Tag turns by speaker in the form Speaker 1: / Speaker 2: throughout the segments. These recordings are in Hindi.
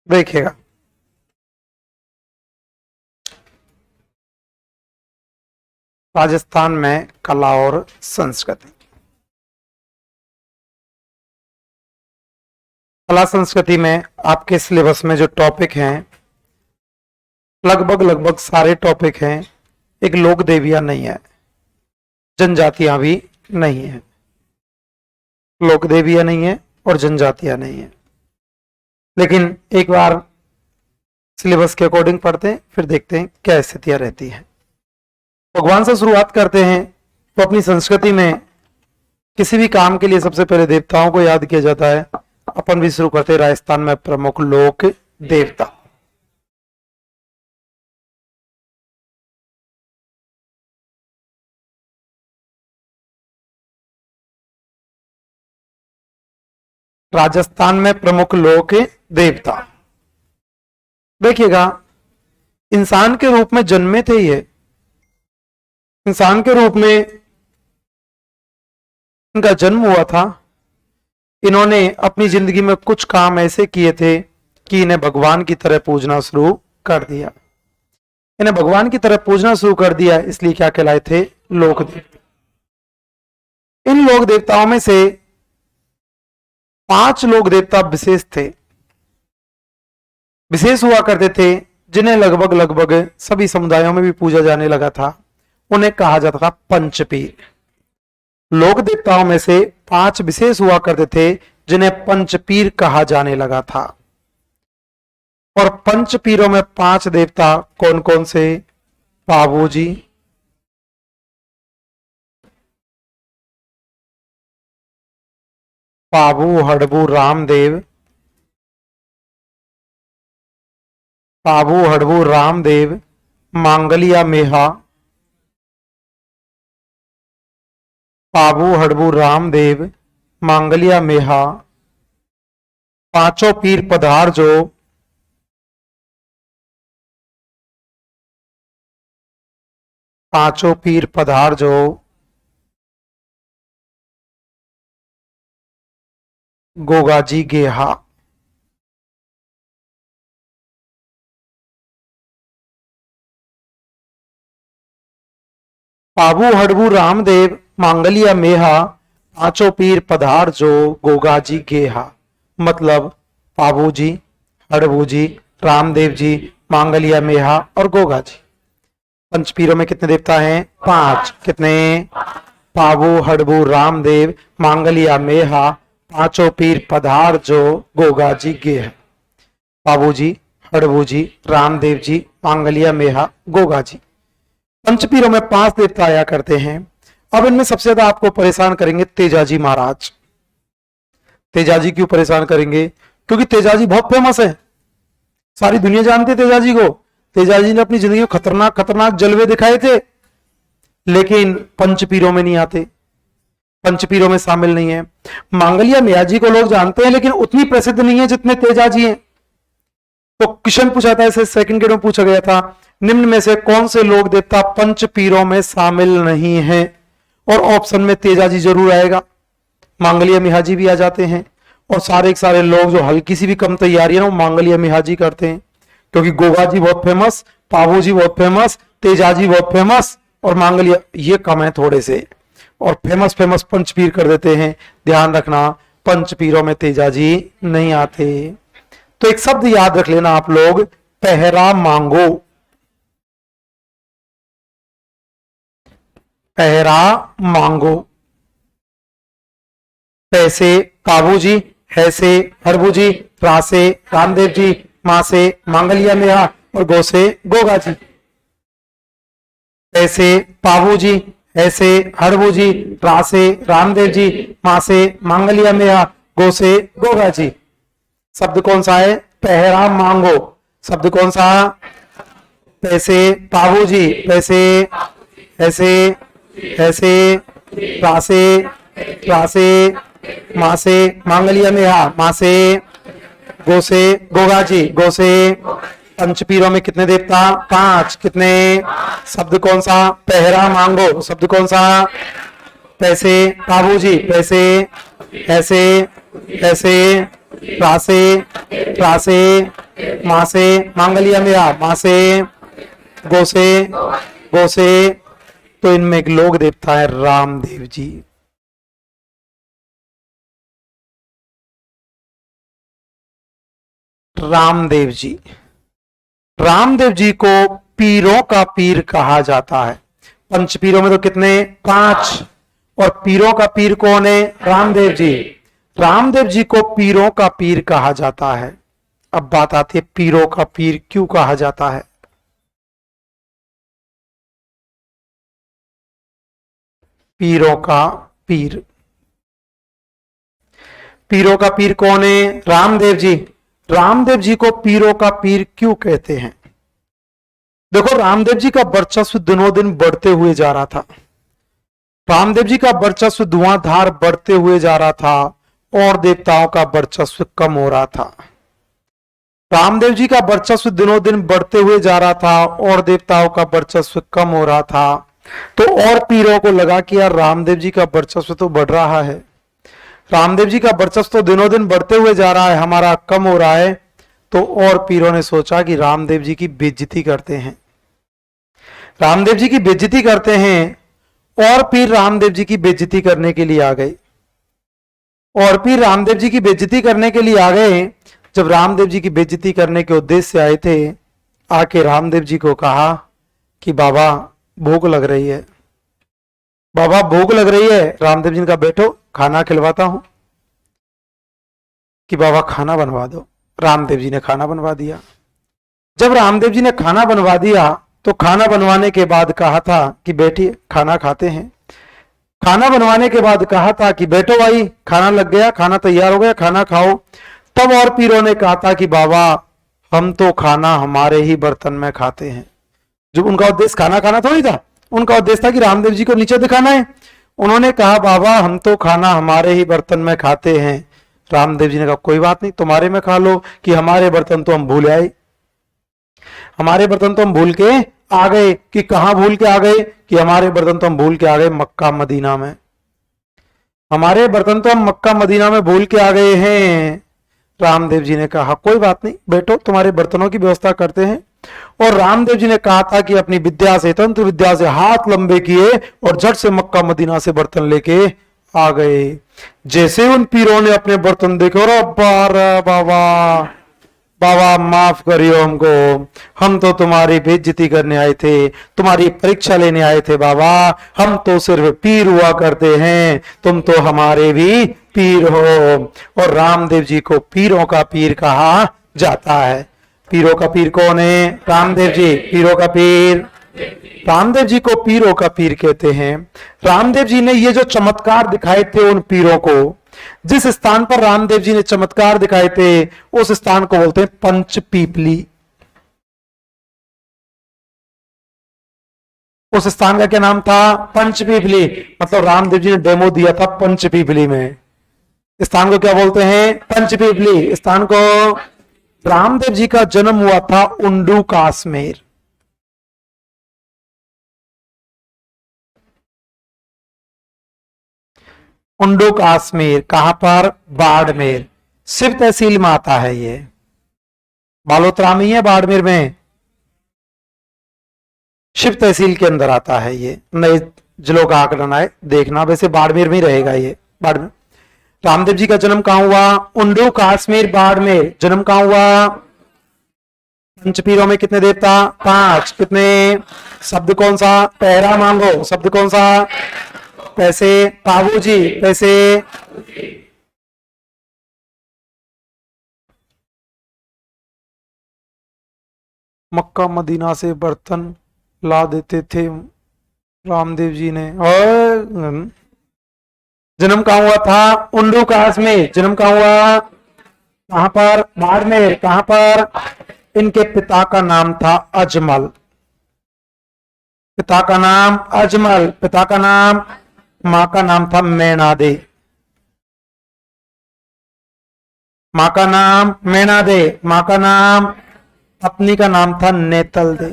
Speaker 1: देखिएगा, राजस्थान में कला और संस्कृति। कला संस्कृति में आपके सिलेबस में जो टॉपिक हैं, लगभग सारे टॉपिक हैं। एक लोक देवियां नहीं है, जनजातियां भी नहीं है। लोक देवियां नहीं है और जनजातियां नहीं है। लेकिन एक बार सिलेबस के अकॉर्डिंग पढ़ते हैं, फिर देखते हैं क्या स्थितियां रहती हैं। भगवान से शुरुआत करते हैं तो अपनी संस्कृति में किसी भी काम के लिए सबसे पहले देवताओं को याद किया जाता है। अपन भी शुरू करते हैं राजस्थान में प्रमुख लोक देवता। राजस्थान में प्रमुख लोक देवता, देखिएगा, इंसान के रूप में जन्मे थे ये। इंसान के रूप में इनका जन्म हुआ था। इन्होंने अपनी जिंदगी में कुछ काम ऐसे किए थे कि इन्हें भगवान की तरह पूजना शुरू कर दिया। इन्हें भगवान की तरह पूजना शुरू कर दिया, इसलिए क्या कहलाए थे? लोक देवता। इन लोक देवताओं में से 5 लोक देवता विशेष थे, विशेष हुआ करते थे, जिन्हें लगभग सभी समुदायों में भी पूजा जाने लगा था। उन्हें कहा जाता था पंचपीर। लोक देवताओं में से 5 विशेष हुआ करते थे, जिन्हें पंचपीर कहा जाने लगा था। और पंचपीरों में 5 देवता कौन कौन से? पाबू जी, पाबू हड़बू रामदेव, पाबू हड़बू रामदेव, मांगलिया मेहा, पाबू हड़बू रामदेव, मांगलिया मेहा, 5 पीर पधार जो, पांचों पीर पधार जो, गोगाजी गेहा। पाबू हड़बू रामदेव, मांगलिया मेहा, 5 पीर पधार जो, गोगाजी गेहा। मतलब पाबू जी, हड़बू जी, रामदेव जी, मांगलिया मेहा और गोगा जी। पंचपीरों में कितने देवता हैं? 5। कितने? पाबू हड़बू रामदेव, मांगलिया मेहा, 5 पीर पधार जो, गोगा जी गेहा। पाबू जी, हड़बू जी, रामदेव जी, मांगलिया मेहा, गोगा जी। पंचपीरों में 5 देवता आया करते हैं। अब इनमें सबसे ज्यादा आपको परेशान करेंगे तेजाजी महाराज। तेजाजी क्यों परेशान करेंगे? क्योंकि तेजाजी बहुत फेमस है, सारी दुनिया जानती है तेजाजी को। तेजाजी ने अपनी जिंदगी में खतरनाक जलवे दिखाए थे, लेकिन पंचपीरों में नहीं आते, पंचपीरों में शामिल नहीं है। मांगलिया मेहा जी को लोग जानते हैं, लेकिन उतनी प्रसिद्ध नहीं है जितने तेजाजी हैं। तो क्वेश्चन पूछा था, इसे सेकंड ग्रेड में पूछा गया था, निम्न में से कौन से लोक देवता पंचपीरों में शामिल नहीं है? और ऑप्शन में तेजाजी जरूर आएगा, मांगलिया मेहा जी भी आ जाते हैं, और सारे लोग जो हल्की सी भी कम तैयारी है ना, वो मांगलिया मेहा जी करते हैं। क्योंकि गोगा जी बहुत फेमस, पाबू जी बहुत फेमस, तेजाजी बहुत फेमस, और मांगलिया ये कम है थोड़े से, और फेमस पंचपीर कर देते हैं। ध्यान रखना, पंचपीरों में तेजाजी नहीं आते। तो एक शब्द याद रख लेना आप लोग, पहरा मांगो। पहरा मांगो। पैसे पाबू जी, हैसे हरबू जी, रासे रामदेव जी, मां से मांगलिया मेहा और गो से गोगा जी। पैसे पाबू जी, ऐसे हरबू जी, रासे रामदेव जी, मां से मांगलिया मेहा, गो से गोगा जी। शब्द कौन सा है? पहरा मांगो। शब्द कौन सा? पैसे पाबू जी, पैसे ऐसे ऐसे, रासे रासे, मां से मांगलिया मेहा, मां से गो से गोगा जी, गो से। पंचपीरों में कितने देवता? 5। कितने? शब्द कौन सा? पहरा मांगो। शब्द कौन सा? पैसे पाबू जी, पैसे ऐसे ऐसे, रासे रासे, माँ से मांगलिया मेहा, माँ से गो से गो से, तो इनमें एक लोक देवता है रामदेव जी। रामदेव जी, रामदेव जी को पीरों का पीर कहा जाता है। पंच पीरों में तो कितने, 5, और पीरों का पीर कौन है, रामदेव जी। रामदेव जी को पीरों का पीर कहा जाता है। अब बात आती है पीरों का पीर क्यों कहा जाता है। पीरों का पीर, पीरों का पीर कौन है, रामदेव जी। रामदेव जी को पीरों का पीर क्यों कहते हैं। देखो, रामदेव जी का वर्चस्व दिनों दिन बढ़ते हुए जा रहा था। रामदेव जी का वर्चस्व धुआंधार बढ़ते हुए जा रहा था और देवताओं का वर्चस्व कम हो रहा था। रामदेव जी का वर्चस्व दिनों दिन बढ़ते हुए जा रहा था और देवताओं का वर्चस्व कम हो रहा था। तो और पीरों को लगा कि यार रामदेव जी का वर्चस्व तो बढ़ रहा है, रामदेव जी का वर्चस्व तो दिनों दिन बढ़ते हुए जा रहा है, हमारा कम हो रहा है। तो और पीरों ने सोचा कि रामदेव जी की बेइज्जती करते हैं, रामदेव जी की बेइज्जती करते हैं। और पीर रामदेव जी की बेइज्जती करने के लिए आ गए, और पीर रामदेव जी की बेइज्जती करने के लिए आ गए। जब रामदेव जी की बेइज्जती करने के उद्देश्य से आए थे, आके रामदेव जी को कहा कि बाबा भूख लग रही है, बाबा भूख लग रही है। रामदेव जी ने कहा बैठो खाना खिलवाता हूं, कि बाबा खाना बनवा दो। रामदेव जी ने खाना बनवा दिया। जब रामदेव जी ने खाना बनवा दिया तो खाना बनवाने के बाद कहा था कि बैठिए खाना खाते हैं। खाना बनवाने के बाद कहा था कि बैठो भाई, खाना लग गया, खाना तैयार हो गया, खाना खाओ। तब और पीरों ने कहा था कि बाबा हम तो खाना हमारे ही बर्तन में खाते हैं। जो उनका उद्देश्य खाना खाना थोड़ी था, उनका उद्देश्य था कि रामदेव जी को नीचे दिखाना है। उन्होंने कहा बाबा हम तो खाना हमारे ही बर्तन में खाते हैं। रामदेव जी ने कहा कोई बात नहीं, तुम्हारे में खा लो, कि हमारे बर्तन तो हम भूल आए, हमारे बर्तन तो हम भूल के आ गए। कि कहां भूल के आ गए, कि हमारे बर्तन तो हम भूल के आ गए मक्का मदीना में, हमारे बर्तन तो हम मक्का मदीना में भूल के आ गए हैं। रामदेव जी ने कहा कोई बात नहीं, बैठो तुम्हारे बर्तनों की व्यवस्था करते हैं। और रामदेव जी ने कहा था कि अपनी विद्या से, तंत्र विद्या से हाथ लंबे किए और झट से मक्का मदीना से बर्तन लेके आ गए। जैसे उन पीरों ने अपने बर्तन देखे और बाबा बाबा माफ करियो हमको, हम तो तुम्हारी बेइज्जती करने आए थे, तुम्हारी परीक्षा लेने आए थे बाबा, हम तो सिर्फ पीर हुआ करते हैं, तुम तो हमारे भी पीर हो। और रामदेव जी को पीरों का पीर कहा जाता है। पीरों का पीर कौन है, रामदेव जी। पीरों का पीर, रामदेव जी को पीरों का पीर कहते हैं। रामदेव जी ने ये जो चमत्कार दिखाए थे उन पीरों को, जिस स्थान पर रामदेव जी ने चमत्कार दिखाए थे उस स्थान को बोलते हैं पंचपीपली। उस स्थान का क्या नाम था, पंचपीपली। मतलब रामदेव जी ने डेमो दिया था पंचपीपली में। स्थान को क्या बोलते हैं, पंचपीपली। स्थान को, रामदेव जी का जन्म हुआ था उंडू काश्मीर। उंडू काश्मीर कहां पर, बाड़मेर। शिव तहसील में आता है ये, बालोतरा में है, बाड़मेर में शिव तहसील के अंदर आता है ये। नए जिलों का आंकड़न आए देखना, वैसे बाड़मेर में ही रहेगा ये, बाड़मेर। रामदेव जी का जन्म कहां हुआ, उंडू काश्मीर बाड़मेर। जन्म कहां हुआ, पंचपीरों में कितने देवता, 5। कितने, शब्द कौन सा, पहरा मांगो। शब्द कौन सा, पैसे। बाबू जी पैसे। मक्का मदीना से बर्तन ला देते थे रामदेव जी ने। और जन्म कहां हुआ था, उंडू काश्मीर। जन्म कहां हुआ, कहां पर, बाड़मेर। कहां पर, इनके पिता का नाम था अजमल। पिता का नाम अजमल, पिता का नाम, मां का नाम था मैना दे। मां का नाम मैना दे, मां का नाम, पत्नी का नाम था नेतल दे।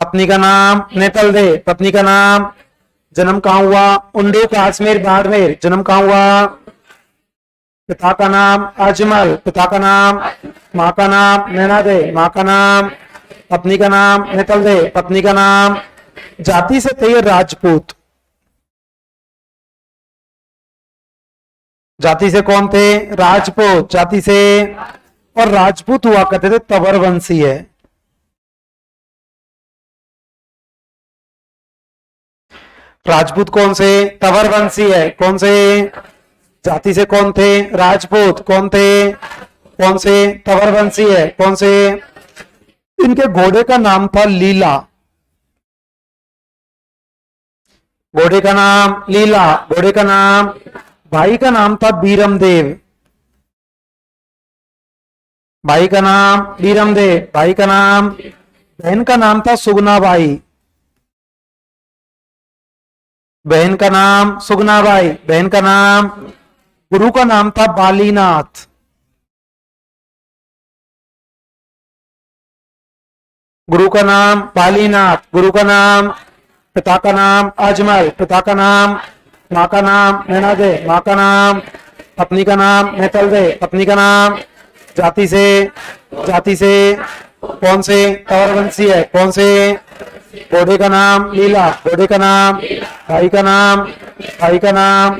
Speaker 1: पत्नी का नाम नेतल दे, पत्नी का नाम। जन्म कहां हुआ, उंडू काश्मीर बाड़मेर। जन्म कहां हुआ, पिता का नाम अजमल, पिता का नाम, माँ का नाम नैना दे, माँ का नाम, पत्नी का नाम नितल दे, पत्नी का नाम। जाति से थे ये राजपूत, जाति से कौन थे? राजपूत जाति से। और राजपूत हुआ करते थे तवर वंशी है। राजपूत कौन से? तवर वंशी है। कौन से? जाति से कौन थे? राजपूत। कौन थे? कौन से? तवर वंशी है। कौन से? इनके घोड़े का नाम था लीला, घोड़े का नाम लीला, घोड़े का नाम। भाई का नाम था बीरमदेव, भाई का नाम बीरमदेव, भाई का नाम। बहन का नाम था सुगनाबाई, बहन का नाम सुगनाबाई, बहन का नाम। गुरु का नाम था बालीनाथ, गुरु का नाम बालीनाथ, गुरु का नाम। पिता का नाम अजमल, पिता का नाम, माँ का नाम नैना दे, माँ का नाम, पत्नी का नाम नेतल दे, पत्नी का नाम। जाति से, जाति से कौन से? तवर वंशी है। कौन से? घोड़े का नाम लीला, घोड़े का नाम। भाई का नाम, भाई का नाम।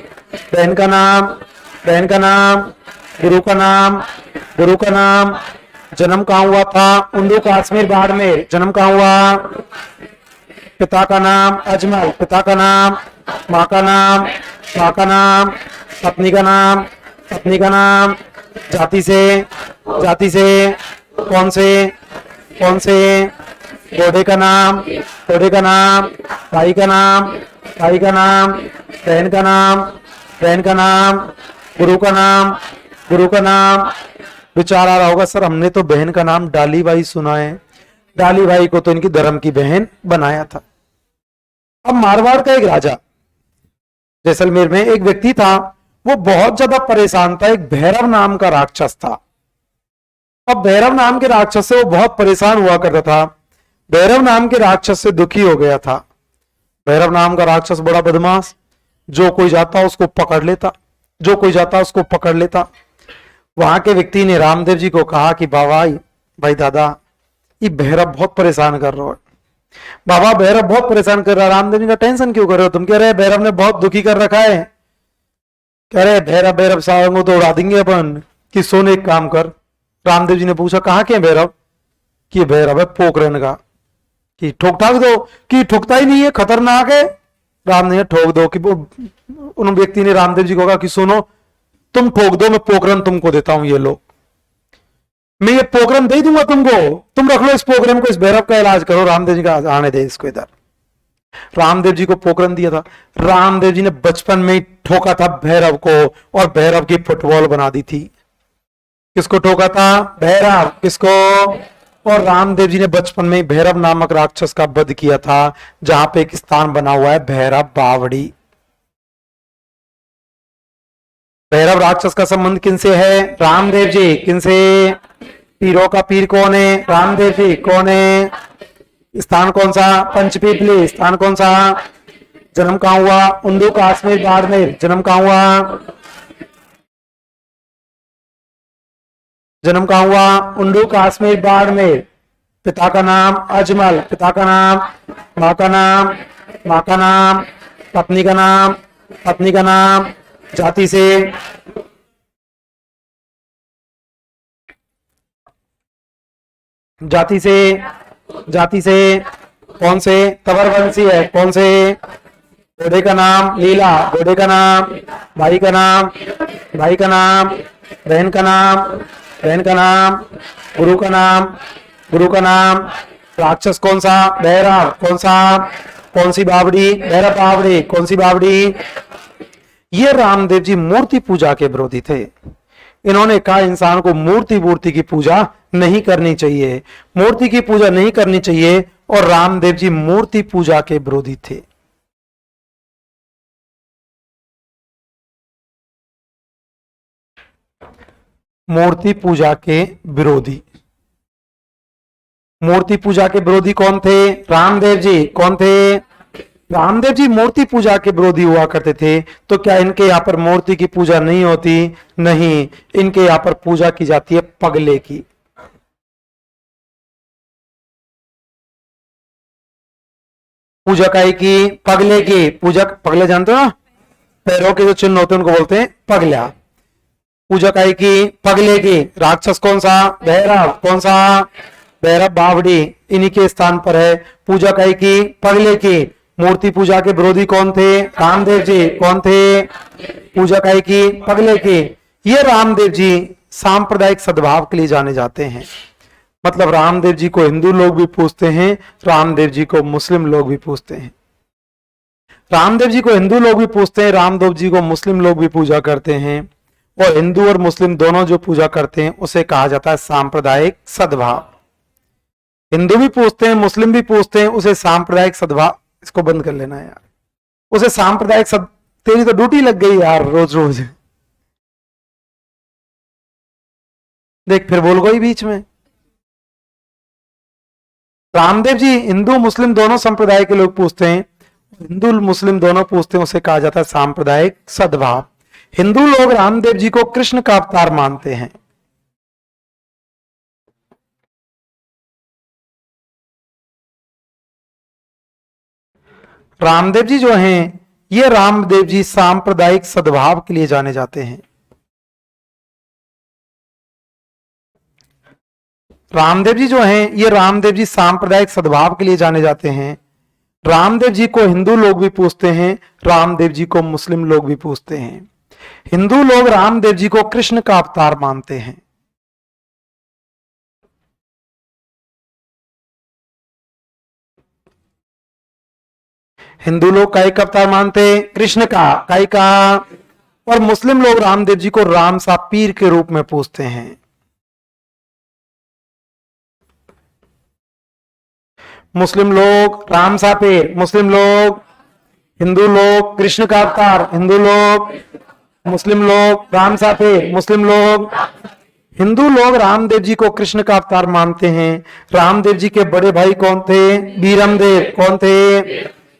Speaker 1: बहन का नाम, बहन का नाम। गुरु का नाम, गुरु का नाम। जन्म कहाँ हुआ था? उंडू कश्मीर बाड़मेर। जन्म कहाँ हुआ? पिता का नाम अजमल, पिता का नाम, माँ का नाम, माँ का नाम, पत्नी का नाम, पत्नी का नाम। जाति से, जाति से कौन से? कौन से? घोड़े का नाम, घोड़े का नाम। भाई का नाम, भाई का नाम। बहन का नाम, बहन का नाम। गुरु का नाम, गुरु का नाम। विचार आ रहा होगा सर हमने तो बहन का नाम डाली बाई सुना है, डाली बाई को तो इनकी धर्म की बहन बनाया था। अब मारवाड़ का एक राजा, जैसलमेर में एक व्यक्ति था, वो बहुत ज्यादा परेशान था। एक भैरव नाम का राक्षस था। अब भैरव नाम के राक्षस से वो बहुत परेशान हुआ करता था, भैरव नाम के राक्षस से दुखी हो गया था। भैरव नाम का राक्षस बड़ा बदमाश, जो कोई जाता उसको पकड़ लेता, जो कोई जाता उसको पकड़ लेता। वहां के व्यक्ति ने रामदेव जी को कहा कि बाबा, भाई दादा, ये भैरव बहुत परेशान कर रहा है। बाबा भैरव बहुत परेशान कर रहा है। रामदेव जी का टेंशन क्यों कर रहे हो तुम? कह रहे भैरव ने बहुत दुखी कर रखा है। कह रहे भैरव, भैरव साहब को तो उड़ा देंगे अपन, कि सोने एक काम कर। रामदेव जी ने पूछा कहाँ के भैरव? कि भैरव है पोखरण का। कि ठोक ठाक दो? कि ठोकता ही नहीं है, खतरनाक है। राम ने ठोक दो। कि उन व्यक्ति ने रामदेव जी को कहा कि सुनो, तुम ठोक दो, मैं पोखरण तुमको देता हूं, ये लो, मैं ये पोखरण दे दूंगा तुमको, तुम रख लो इस पोखरण को, इस भैरव का इलाज करो। रामदेव जी का आने दे इसको इधर। रामदेव जी को पोखरण दिया था। रामदेव जी ने बचपन में ही ठोका था भैरव को, और भैरव की फुटबॉल बना दी थी। किसको ठोका था? भैरव। किसको? और रामदेव जी ने बचपन में भैरव नामक राक्षस का वध किया था, जहां पे एक स्थान बना हुआ है भैरव बावड़ी। भैरव राक्षस का संबंध किनसे है? रामदेव जी। किनसे? पीरों का पीर कौन है? रामदेव जी। कौन है? स्थान कौन सा? पंचपीपली। स्थान कौन सा? जन्म कहाँ हुआ? उंडू कश्मीर बाड़मेर। जन्म कहाँ हुआ? जन्म कहाँ हुआ? उंडू कश्मीर बाड़मेर। पिता का नाम अजमल, पिता का नाम, माँ का नाम, माँ का नाम, पत्नी का नाम, पत्नी का नाम। जाति से, जाति से, जाति से कौन से? तवर वंशी है। कौन से? घोड़े का नाम लीला, घोड़े का नाम। भाई का नाम, भाई का नाम। बहन का नाम, बहन का नाम। गुरु का नाम, गुरु का नाम। राक्षस कौन सा? भैरव। कौन सा? कौन सी बावड़ी? भैरव बावड़ी। कौन सी बावड़ी? ये रामदेव जी मूर्ति पूजा के विरोधी थे। इन्होंने कहा इंसान को मूर्ति की पूजा नहीं करनी चाहिए, मूर्ति की पूजा नहीं करनी चाहिए। और रामदेव जी मूर्ति पूजा के विरोधी थे। मूर्ति पूजा के विरोधी, मूर्ति पूजा के विरोधी कौन थे? रामदेव जी। कौन थे? रामदेव जी मूर्ति पूजा के विरोधी हुआ करते थे, तो क्या इनके यहाँ पर मूर्ति की पूजा नहीं होती? नहीं, इनके यहाँ पर पूजा की जाती है पगले की। पूजा काय की? पगले की पूजा। पगले जानते हो ना, पैरों के जो चिन्ह होते हैं उनको बोलते हैं पगला। पूजा काय की? पगले की। राक्षस कौन सा? भैरव। कौन सा? भैरव बावड़ी, इन्हीं के स्थान पर है। पूजा काय की? पगले की। मूर्ति पूजा के विरोधी कौन थे? रामदेव जी। कौन थे? पूजा काय की? पगले की। ये रामदेव जी सांप्रदायिक सद्भाव के लिए जाने जाते हैं। मतलब रामदेव जी को हिंदू लोग भी पूजते हैं, रामदेव जी को मुस्लिम लोग भी पूजते हैं। रामदेव जी को हिंदू लोग भी पूजते हैं, रामदेव जी को मुस्लिम लोग भी पूजा करते हैं। और हिंदू और मुस्लिम दोनों जो पूजा करते हैं उसे कहा जाता है सांप्रदायिक सद्भाव। हिंदू भी पूजते हैं, मुस्लिम भी पूजते हैं, उसे सांप्रदायिक सद्भाव। इसको बंद कर लेना यार, उसे सांप्रदायिक तेरी तो ड्यूटी लग गई यार, रोज रोज देख फिर बोल गई बीच में। रामदेव जी हिंदू मुस्लिम दोनों संप्रदाय के लोग पूछते हैं, हिंदू मुस्लिम दोनों पूछते हैं, उसे कहा जाता है सांप्रदायिक सद्भाव। हिंदू लोग रामदेव जी को कृष्ण का अवतार मानते हैं। रामदेव जी जो हैं, ये रामदेव जी सांप्रदायिक सद्भाव के लिए जाने जाते हैं। रामदेव जी जो हैं, ये रामदेव जी सांप्रदायिक सद्भाव के लिए जाने जाते हैं। रामदेव जी को हिंदू लोग भी पूजते हैं, रामदेव जी को मुस्लिम लोग भी पूजते हैं। हिंदू लोग रामदेव जी को कृष्ण का अवतार मानते हैं। हिंदू लोग काय का अवतार मानते हैं? कृष्ण का। काय का? और मुस्लिम लोग रामदेव जी को राम सा पीर के रूप में पूजते हैं। मुस्लिम लोग राम सा पीर, मुस्लिम लोग। हिंदू लोग कृष्ण का अवतार, हिंदू लोग। मुस्लिम लोग राम सा पीर, मुस्लिम लोग। हिंदू लोग रामदेव जी को कृष्ण का अवतार मानते हैं। रामदेव जी के बड़े भाई कौन थे? बीरमदेव। कौन थे?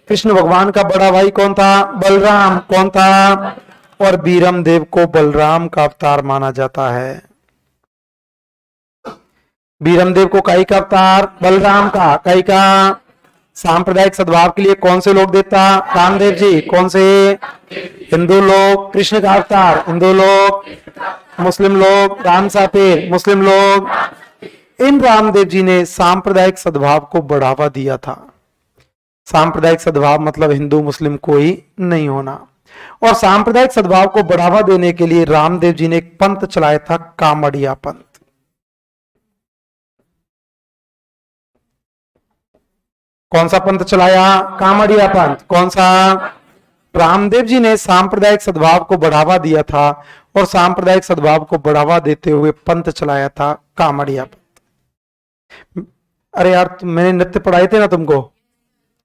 Speaker 1: कृष्ण भगवान का बड़ा भाई कौन था? बलराम। कौन था? और बीरमदेव को बलराम का अवतार माना जाता है। बीरमदेव को काई का अवतार? बलराम का। काई का? सांप्रदायिक सद्भाव के लिए कौन से लोग देवता? रामदेव जी। कौन से? हिंदू लोग कृष्ण का अवतार, हिंदू लोग। मुस्लिम लोग राम सा पीर, मुस्लिम लोग। इन रामदेव जी ने सांप्रदायिक सद्भाव को बढ़ावा दिया था। सांप्रदायिक सद्भाव मतलब हिंदू मुस्लिम कोई नहीं होना। और सांप्रदायिक सद्भाव को बढ़ावा देने के लिए रामदेव जी ने एक पंथ चलाया था, कामड़िया पंथ। कौन सा पंथ चलाया? कामड़िया पंथ। कौन सा? रामदेव जी ने सांप्रदायिक सद्भाव को बढ़ावा दिया था और सांप्रदायिक सद्भाव को बढ़ावा देते हुए पंथ चलाया था, कामड़िया पंथ। अरे यार, मैंने नृत्य पढ़ाए थे ना तुमको,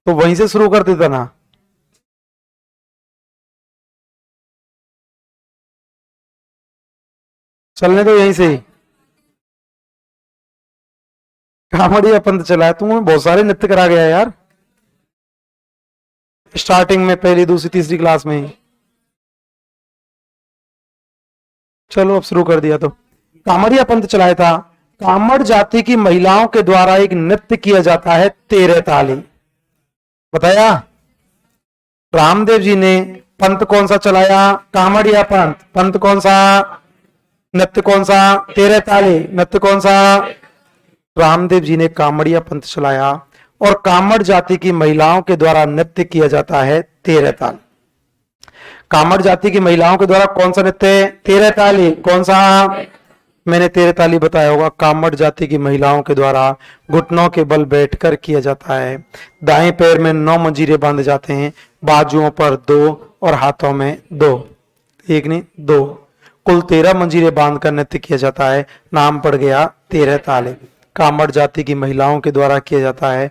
Speaker 1: तो वहीं से शुरू कर देता ना। चलने दो यहीं से ही। कामड़िया पंथ चलाया, तुम्हें बहुत सारे नृत्य करा गया यार, स्टार्टिंग में पहली दूसरी तीसरी क्लास में ही। चलो अब शुरू कर दिया तो। कामड़िया पंथ चलाया था। कामड़ जाति की महिलाओं के द्वारा एक नृत्य किया जाता है, तेरह ताली। बताया? रामदेव जी ने पंथ कौन सा चलाया? कामड़िया पंथ। पंथ कौन सा? नृत्य कौन सा? तेरह ताली। नृत्य कौन सा? रामदेव जी ने कामड़िया पंथ चलाया और कामड़ जाति की महिलाओं के द्वारा नृत्य किया जाता है, तेरह ताल। कामड़ जाति की महिलाओं के द्वारा कौन सा नृत्य? तेरह ताली। कौन सा? मैंने तेरह ताली बताया होगा। कामड़ जाति की महिलाओं के द्वारा घुटनों के बल बैठकर किया जाता है। दाएं पैर में 9 मंजीरे बांधे जाते हैं, बाजुओं पर 2 और हाथों में 2। एक नहीं 2, कुल 13 मंजीरे बांधकर नृत्य किया जाता है। नाम पड़ गया तेरह ताली। कामड़ जाति की महिलाओं के द्वारा किया जाता है।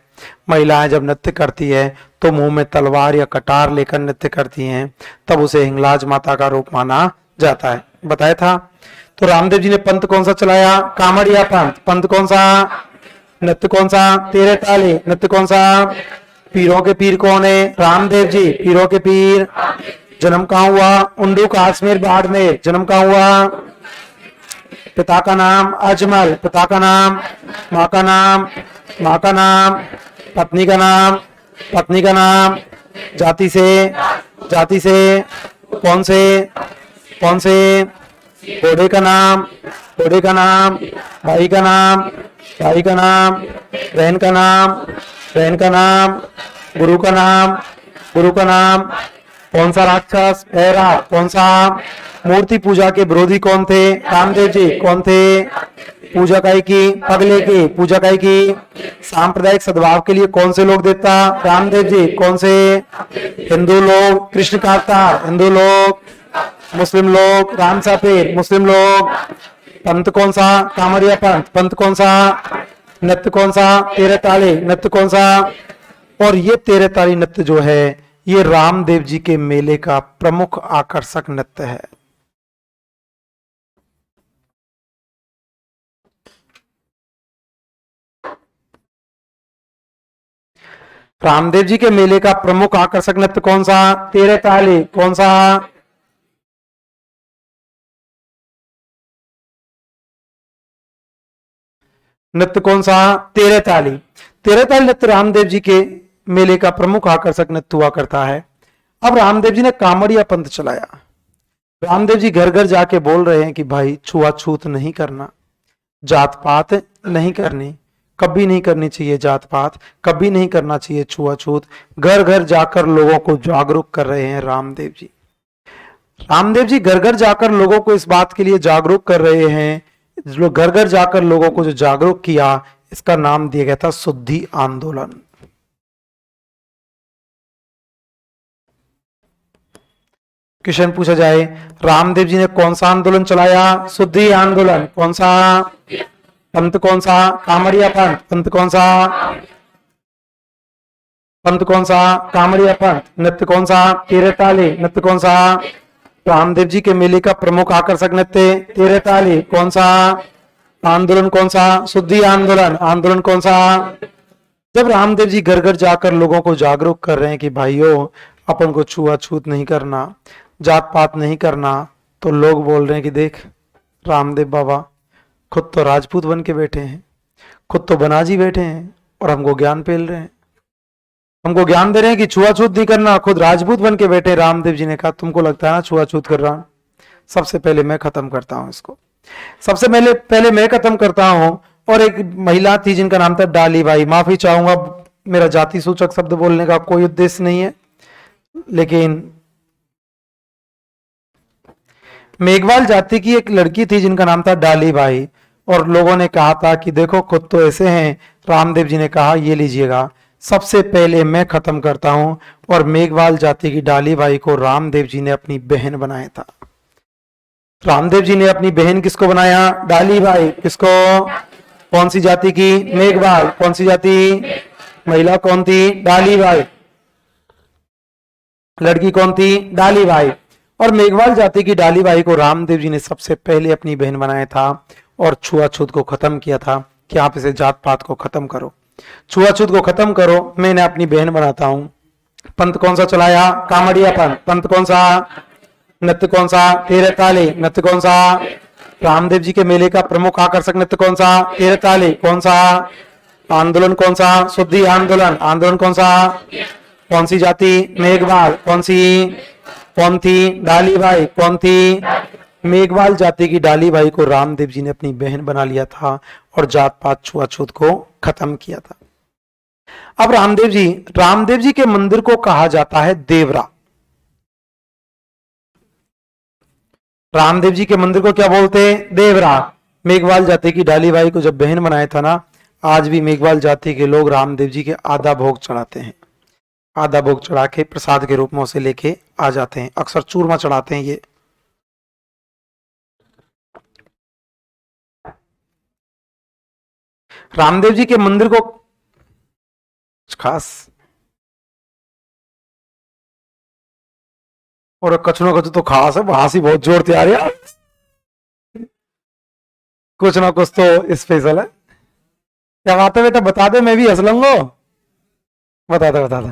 Speaker 1: महिलाएं जब नृत्य करती है तो मुंह में तलवार या कटार लेकर नृत्य करती हैं, तब उसे हिंगलाज माता का रूप माना जाता है। बताया था। तो रामदेव जी ने पंथ कौन सा चलाया? कामड़िया पंथ। पंथ कौन सा? नृत्य कौन सा? तेरह ताली। नृत्य कौन सा? पीरों के पीर कौन है? रामदेव जी, पीरों के पीर। जन्म कहाँ हुआ? उंडू कश्मीर बाड़मेर। जन्म कहाँ हुआ? पिता का नाम अजमल, पिता का नाम, माँ का नाम, माँ का नाम, पत्नी का नाम, पत्नी का नाम, जाति से, जाति से, कौन से, कौन से, घोड़े का नाम, घोड़े का नाम, भाई का नाम, भाई का नाम, बहन का नाम, बहन का नाम, गुरु का नाम, गुरु का नाम। कौन सा राक्षस? ऐरा। कौन सा? मूर्ति पूजा के विरोधी कौन थे? रामदेव जी। कौन थे? पूजा काय की? अगले की। पूजा काय की? सांप्रदायिक सद्भाव के लिए कौन से लोग देता? रामदेव जी। कौन से? हिंदू लोग, कृष्ण कांता, हिंदू लोग, मुस्लिम लोग, राम सापेर, मुस्लिम लोग। पंथ कौन सा? कामरिया पंथ। पंथ कौन सा? नृत्य कौन सा? तेरह ताली। नृत्य कौन सा? और ये तेरह ताली नृत्य जो है ये रामदेव जी के मेले का प्रमुख आकर्षक नृत्य है। रामदेव जी के मेले का प्रमुख आकर्षक नृत्य कौन सा? तेरह ताली। कौन सा? नृत्य कौन सा? तेरह ताली। तेरह ताली नृत्य रामदेव जी के मेले का प्रमुख आकर्षक नृत्य हुआ करता है। अब रामदेव जी ने कामड़िया पंथ चलाया। रामदेव जी घर घर जाके बोल रहे हैं कि भाई छुआछूत नहीं करना, जात पात नहीं करनी, कभी नहीं करनी चाहिए जात पात, कभी नहीं करना चाहिए छुआछूत। घर घर जाकर लोगों को जागरूक कर रहे हैं रामदेव जी। रामदेव जी घर घर जाकर लोगों को इस बात के लिए जागरूक कर रहे हैं। जो घर घर जाकर लोगों को जो जागरूक किया इसका नाम दिया गया था शुद्धि आंदोलन। क्वेश्चन पूछा जाए रामदेव जी ने कौन सा आंदोलन चलाया? शुद्धि आंदोलन। कौन सा? पंथ कौन सा? कामड़िया पंथ। पंथ कौन सा? पंथ कौन सा? कामड़िया पंथ। नृत्य कौन सा? तेरह ताली। नृत्य कौन सा? रामदेव जी के मेले का प्रमुख आकर्षक नृत्य तेरह ताली। कौन सा? आंदोलन कौन सा? शुद्धि आंदोलन। आंदोलन कौन सा? जब रामदेव जी घर घर जाकर लोगों को जागरूक कर रहे हैं कि भाइयों अपन को छुआछूत नहीं करना, जात पात नहीं करना, तो लोग बोल रहे हैं कि देख रामदेव बाबा खुद तो राजपूत बन के बैठे हैं, खुद तो बनाजी बैठे हैं और हमको ज्ञान पेल रहे हैं, हमको ज्ञान दे रहे हैं कि छुआछूत नहीं करना, खुद राजपूत बन के बैठे। रामदेव जी ने कहा तुमको लगता है ना छुआछूत कर रहा हूं, सबसे पहले मैं खत्म करता हूं इसको, सबसे पहले मैं खत्म करता हूं। और एक महिला थी जिनका नाम था डाली बाई। माफी चाहूंगा, मेरा जाति सूचक शब्द बोलने का कोई उद्देश्य नहीं है, लेकिन मेघवाल जाति की एक लड़की थी जिनका नाम था डाली बाई। और लोगों ने कहा था कि देखो खुद तो ऐसे हैं। रामदेव जी ने कहा ये लीजिएगा, सबसे पहले मैं खत्म करता हूं। और मेघवाल जाति की डाली बाई को रामदेव जी ने अपनी बहन बनाया था। रामदेव जी ने अपनी बहन किसको बनाया? डाली बाई। किसको? कौन सी जाति की? मेघवाल। कौन सी जाति? महिला कौन थी? डाली बाई। लड़की कौन थी? डाली बाई। और मेघवाल जाति की डाली बाई को रामदेव जी ने सबसे पहले अपनी बहन बनाया था और छुआछूत को खत्म किया था कि आप इसे जात पात को खत्म करो, छुआछूत को खत्म करो, मैं इन्हें अपनी बहन बनाता हूं। पंथ कौन सा चलाया? कामड़िया पंथ। पंथ कौन सा? नृत्य कौन सा? तेरह ताली। नृत्य कौन सा? रामदेव जी के मेले का प्रमुख आकर्षक नृत्य कौन सा? तेरह ताली। कौन सा? आंदोलन कौन सा? शुद्धि आंदोलन। आंदोलन कौन सा? कौन सी जाति? मेघवाल। कौन सी? कौन थी? डाली बाई। कौन थी? मेघवाल जाति की डाली बाई को रामदेव जी ने अपनी बहन बना लिया था और जात पात छुआछूत को खत्म किया था। अब रामदेव जी के मंदिर को कहा जाता है देवरा। रामदेव जी के मंदिर को क्या बोलते हैं? देवरा। मेघवाल जाति की डाली बाई को जब बहन बनाया था ना, आज भी मेघवाल जाति के लोग रामदेव जी के आधा भोग चढ़ाते हैं, आधा भोग चढ़ा के प्रसाद के रूप में उसे लेके आ जाते हैं। अक्सर चूरमा चढ़ाते हैं ये। रामदेव जी के मंदिर को खास और कछु तो खास है, हंसी बहुत जोर तैयार है, कुछ ना कुछ तो स्पेशल है। क्या बात है बेटा, बता दे, मैं भी हंस लूंगा। बता दे बता दे।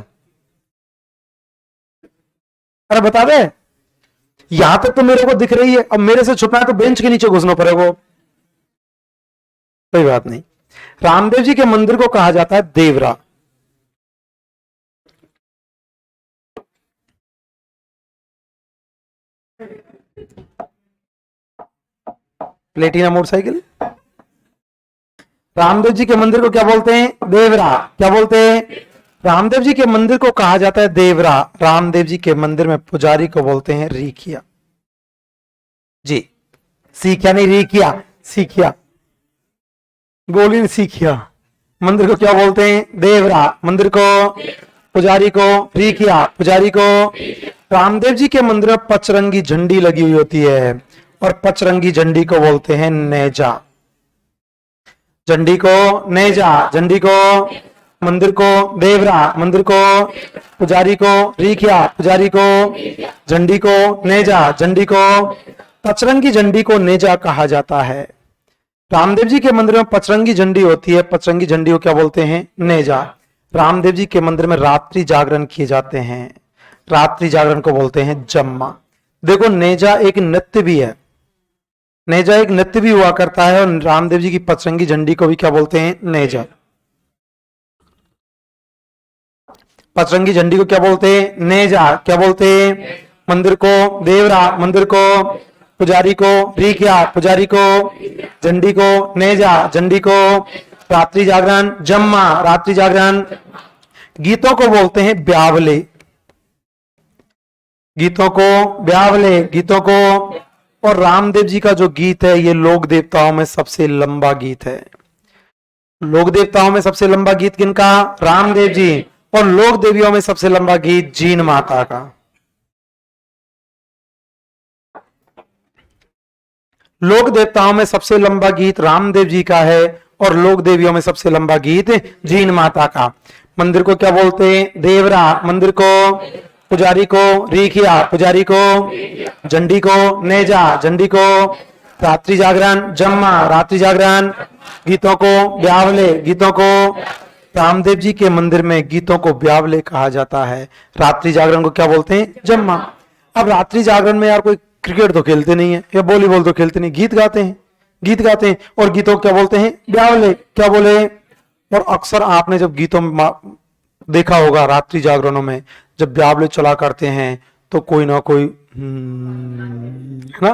Speaker 1: अरे बता दे। यहां तक तो मेरे को दिख रही है, अब मेरे से छुपना है तो बेंच के नीचे घुसना पड़ेगा। कोई बात नहीं। रामदेव जी के मंदिर को कहा जाता है देवरा। Platina motorcycle. रामदेव जी के मंदिर को क्या बोलते हैं? देवरा। क्या बोलते हैं? रामदेव जी के मंदिर को कहा जाता है देवरा। रामदेव जी के मंदिर में पुजारी को बोलते हैं रीखिया। जी, सीखिया नहीं, रीखिया। सीखिया, गोली ने सीखिया। मंदिर को क्या बोलते हैं? देवरा। मंदिर को, पुजारी को रीखिया। पुजारी को। रामदेव जी के मंदिर में पचरंगी झंडी लगी हुई होती है, और पचरंगी झंडी को बोलते हैं नेजा। झंडी को नेजा। झंडी को, मंदिर को देवरा। मंदिर को, पुजारी को रीखिया। पुजारी को, झंडी को नेजा। झंडी को, पचरंगी झंडी को नेजा कहा जाता है। रामदेव जी के मंदिर में पचरंगी झंडी होती है, पचरंगी झंडी को क्या बोलते हैं? नेजा। रामदेव जी के मंदिर में रात्रि जागरण किए जाते हैं, रात्रि जागरण को बोलते हैं जम्मा। देखो, नेजा एक नृत्य भी है, नेजा एक नृत्य भी हुआ करता है, और रामदेव जी की पचरंगी झंडी को भी क्या बोलते हैं? नेजा। पचरंगी झंडी को क्या बोलते हैं? नेजा। क्या बोलते हैं? मंदिर को देवरा। मंदिर को, पुजारी को रीखिया। पुजारी को, झंडी को नेजा। झंडी को, रात्रि जागरण जम्मा। रात्रि जागरण। गीतों को बोलते हैं ब्यावले। गीतों को ब्यावले। गीतों को, और रामदेव जी का जो गीत है ये लोक देवताओं में सबसे लंबा गीत है। लोक देवताओं में सबसे लंबा गीत किनका? रामदेव जी। और लोक देवियों में सबसे लंबा गीत जीन माता का। लोक देवताओं में सबसे लंबा गीत रामदेव जी का है, और लोक देवियों में सबसे लंबा गीत जीन माता का। मंदिर को क्या बोलते हैं? देवरा। मंदिर को, पुजारी को रीखिया। पुजारी को, झंडी को नेजा। झंडी को, रात्रि जागरण जम्मा। रात्रि जागरण। गीतों को ब्यावले। गीतों को, रामदेव जी के मंदिर में गीतों को ब्यावले कहा जाता है, रात्रि जागरण को क्या बोलते हैं? जम्मा। अब रात्रि जागरण में यार कोई क्रिकेट तो खेलते नहीं है, या वॉलीबॉल तो खेलते नहीं, गीत गाते हैं। गीत गाते हैं, और गीतों को क्या बोलते हैं? ब्यावले। क्या बोले? और अक्सर आपने जब गीतों में देखा होगा, रात्रि जागरणों में जब ब्यावले चला करते हैं तो कोई ना कोई है ना,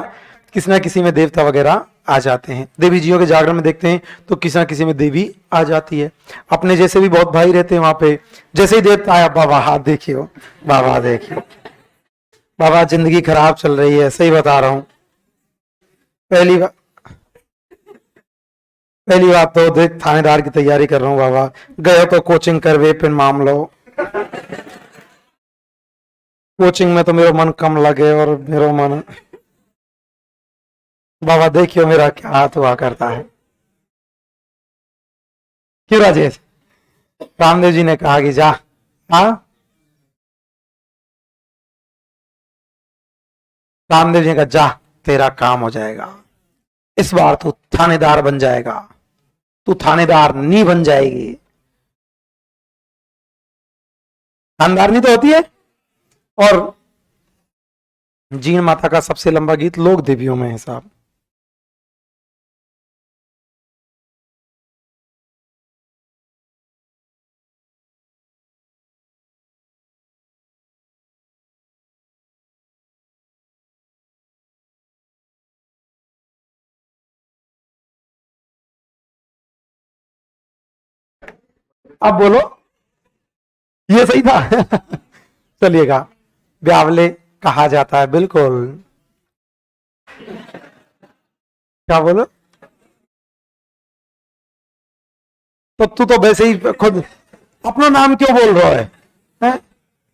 Speaker 1: किसी ना किसी में देवता वगैरह आ जाते हैं। देवी जियों के जागरण में देखते हैं तो किसी ना किसी में देवी आ जाती है। अपने जैसे भी बहुत भाई रहते हैं वहां पे, जैसे ही देवता आया, बाबा हाथ देखियो, बाबा देखियो, बाबा जिंदगी खराब चल रही है, सही बता रहा हूं। पहली बात तो देख, थानेदार की तैयारी कर रहा हूँ बाबा, गए तो कोचिंग करवे फिर मामलो। कोचिंग में तो मेरा मन कम लगे, और मेरा मन, बाबा देखियो मेरा क्या हाथ हुआ करता है। क्यों राजेश? रामदेव जी ने कहा कि जा। हाँ, रामदेव जी ने कहा जा, तेरा काम हो जाएगा, इस बार तू थानेदार बन जाएगा, तू थानेदार नहीं बन जाएगी। थानेदारनी तो होती है। और जीन माता का सबसे लंबा गीत लोक देवियों में है साहब। अब बोलो, ये सही था। चलिएगा, ब्यावले कहा जाता है, बिल्कुल। क्या बोलो? तो तू तो वैसे ही खुद अपना नाम क्यों बोल रहा है, हैं?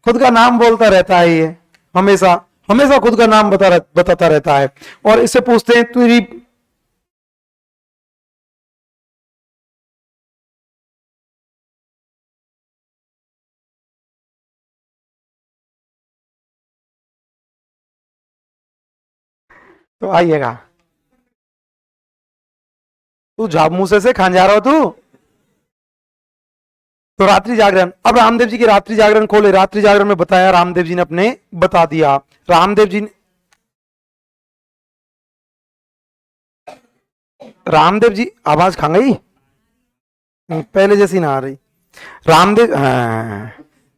Speaker 1: खुद का नाम बोलता रहता है ये, हमेशा हमेशा खुद का नाम बताता रहता है। और इससे पूछते हैं तेरी, तो आइएगा। तू झाब मूसे से खान जा रहा हो तू? तो रात्रि जागरण, अब रामदेव जी की रात्रि जागरण खोले, रात्रि जागरण में बताया, रामदेव जी ने अपने बता दिया। रामदेव जी आवाज खा गई, पहले जैसी ना आ रही। रामदेव, हाँ,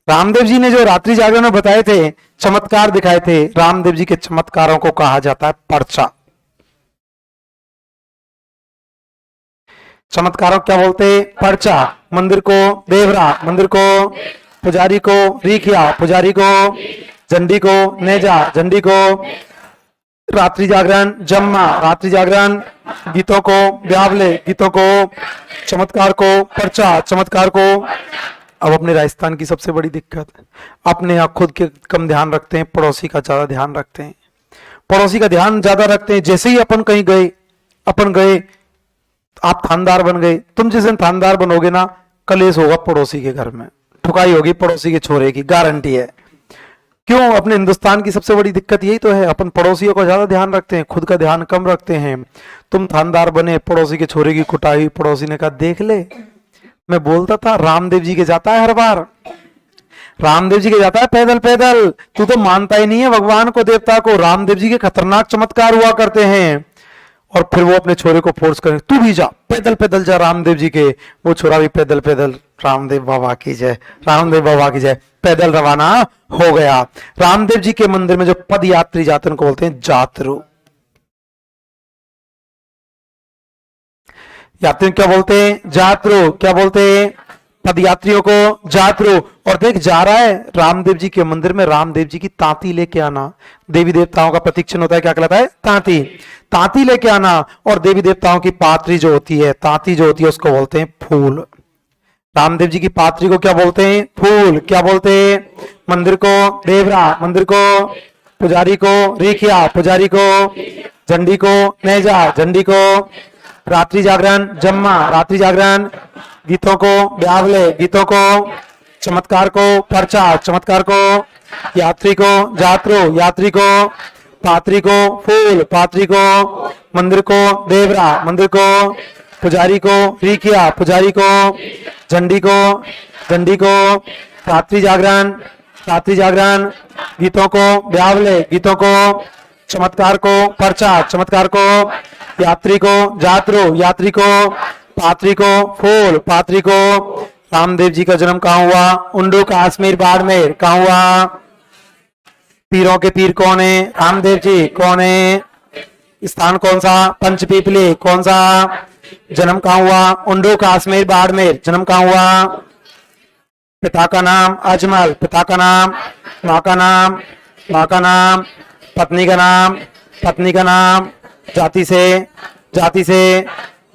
Speaker 1: रामदेव जी ने जो रात्रि जागरण में बताए थे, चमत्कार दिखाए थे, रामदेव जी के चमत्कारों को कहा जाता है पर्चा। चमत्कारों क्या बोलते? पर्चा। मंदिर को देवरा, मंदिर को पुजारी को रीखिया, पुजारी को झंडी को नेजा, झंडी को रात्रि जागरण जम्मा, रात्रि जागरण गीतों को ब्यावले, गीतों को चमत्कार को पर्चा, चमत्कार को। अब अपने राजस्थान की सबसे बड़ी दिक्कत, अपने यहाँ खुद के कम ध्यान रखते हैं, पड़ोसी का ज्यादा ध्यान रखते हैं। पड़ोसी का ध्यान ज्यादा रखते हैं, जैसे ही अपन कहीं गए, अपन गए, आप थानदार बन गए, तुम जिस दिन थानदार बनोगे ना, कलेश होगा पड़ोसी के घर में, ठुकाई होगी पड़ोसी के छोरे की, गारंटी है। क्यों? अपने हिंदुस्तान की सबसे बड़ी दिक्कत यही तो है, अपन पड़ोसियों को ज्यादा ध्यान रखते हैं, खुद का ध्यान कम रखते हैं। तुम थानदार बने, पड़ोसी के छोरे की कुटाई, पड़ोसी ने कहा देख ले, मैं बोलता था रामदेव जी के जाता है हर बार, रामदेव जी के जाता है पैदल पैदल, तू तो मानता ही नहीं है भगवान को, देवता को। रामदेव जी के खतरनाक चमत्कार हुआ करते हैं। और फिर वो अपने छोरे को फोर्स करें, तू भी जा, पैदल पैदल जा रामदेव जी के। वो छोरा भी पैदल पैदल, रामदेव बाबा की जय, रामदेव बाबा की जय, पैदल रवाना हो गया। रामदेव जी के मंदिर में जो पद यात्री जाते हैं उनको बोलते हैं जातरू। यात्री क्या बोलते हैं? जातरू। क्या बोलते हैं? पद यात्रियों को जातरू। और देख, जा रहा है रामदेव जी के मंदिर में, रामदेव जी की तांती लेके आना, देवी देवताओं का प्रतीक चिन्ह होता है, क्या कहलाता है? तांती। तांती लेके आना। और देवी देवताओं की पात्री जो होती है, तांती जो होती है, उसको बोलते हैं फूल। रामदेव जी की पात्री को क्या बोलते हैं? फूल। क्या बोलते हैं? मंदिर को देवरा, मंदिर को पुजारी को रीखिया, पुजारी को झंडी को नेजा, झंडी को रात्रि जागरण जम्मा, रात्रि जागरण गीतों को ब्यावले, गीतों को चमत्कार को पर्चा, चमत्कार को यात्री को जातरू, यात्री को पात्री को फूल, पात्री को मंदिर को देवरा, मंदिर को पुजारी को रीखिया, पुजारी को झंडी को, झंडी को रात्रि जागरण, रात्रि जागरण गीतों को ब्यावले, गीतों को चमत्कार को पर्चा, चमत्कार को यात्री को जातरू, यात्री को पात्री को फूल, पात्री को। रामदेव जी का जन्म कहाँ हुआ? उंडू कश्मीर बाड़मेर। कहाँ हुआ? पीरों के पीर कौन है? रामदेव जी। कौन है? स्थान कौन सा? पंचपीपली। कौन सा? जन्म कहाँ हुआ? उंडू कश्मीर बाड़मेर। जन्म कहाँ हुआ? पिता का नाम अजमल, पिता का नाम, माँ का नाम, माँ का नाम, पत्नी का नाम, पत्नी का नाम, जाति से, जाति से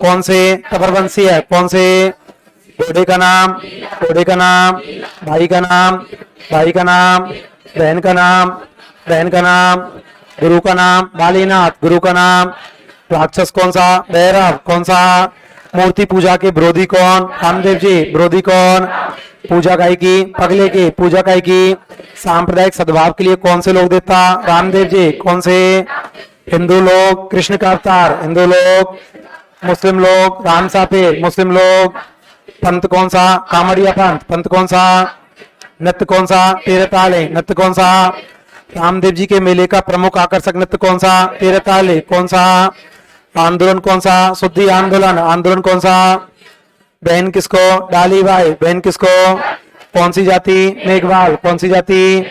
Speaker 1: कौन से? तबरवंशी है। कौन से? घोड़े का नाम, घोड़े का नाम, भाई का नाम, भाई का नाम, बहन का नाम, बहन का नाम, गुरु का नाम बालीनाथ, गुरु का नाम। राक्षस कौन सा? भैरव। कौन सा? मूर्ति पूजा के विरोधी कौन? रामदेव जी। विरोधी कौन? पूजा काय की? पगले की। पूजा काय की? सांप्रदायिक सद्भाव के लिए कौन से लोग देता? रामदेव जी। कौन से? हिंदू लोग कृष्ण का अवतार, हिंदू लोग, मुस्लिम लोग राम साफिर, मुस्लिम लोग। पंथ कौन सा? कामड़िया पंथ। पंथ कौन सा? नृत्य कौन सा? तेरह ताले। नृत्य कौन सा? रामदेव जी के मेले का प्रमुख आकर्षक नृत्य कौन सा? तेरह ताले। कौन सा? आंदोलन कौन सा? शुद्धि आंदोलन। आंदोलन कौन सा? बहन किसको? डाली भाई। बहन किसको? कौन सी जाति? मेघवाल। कौन सी जाति?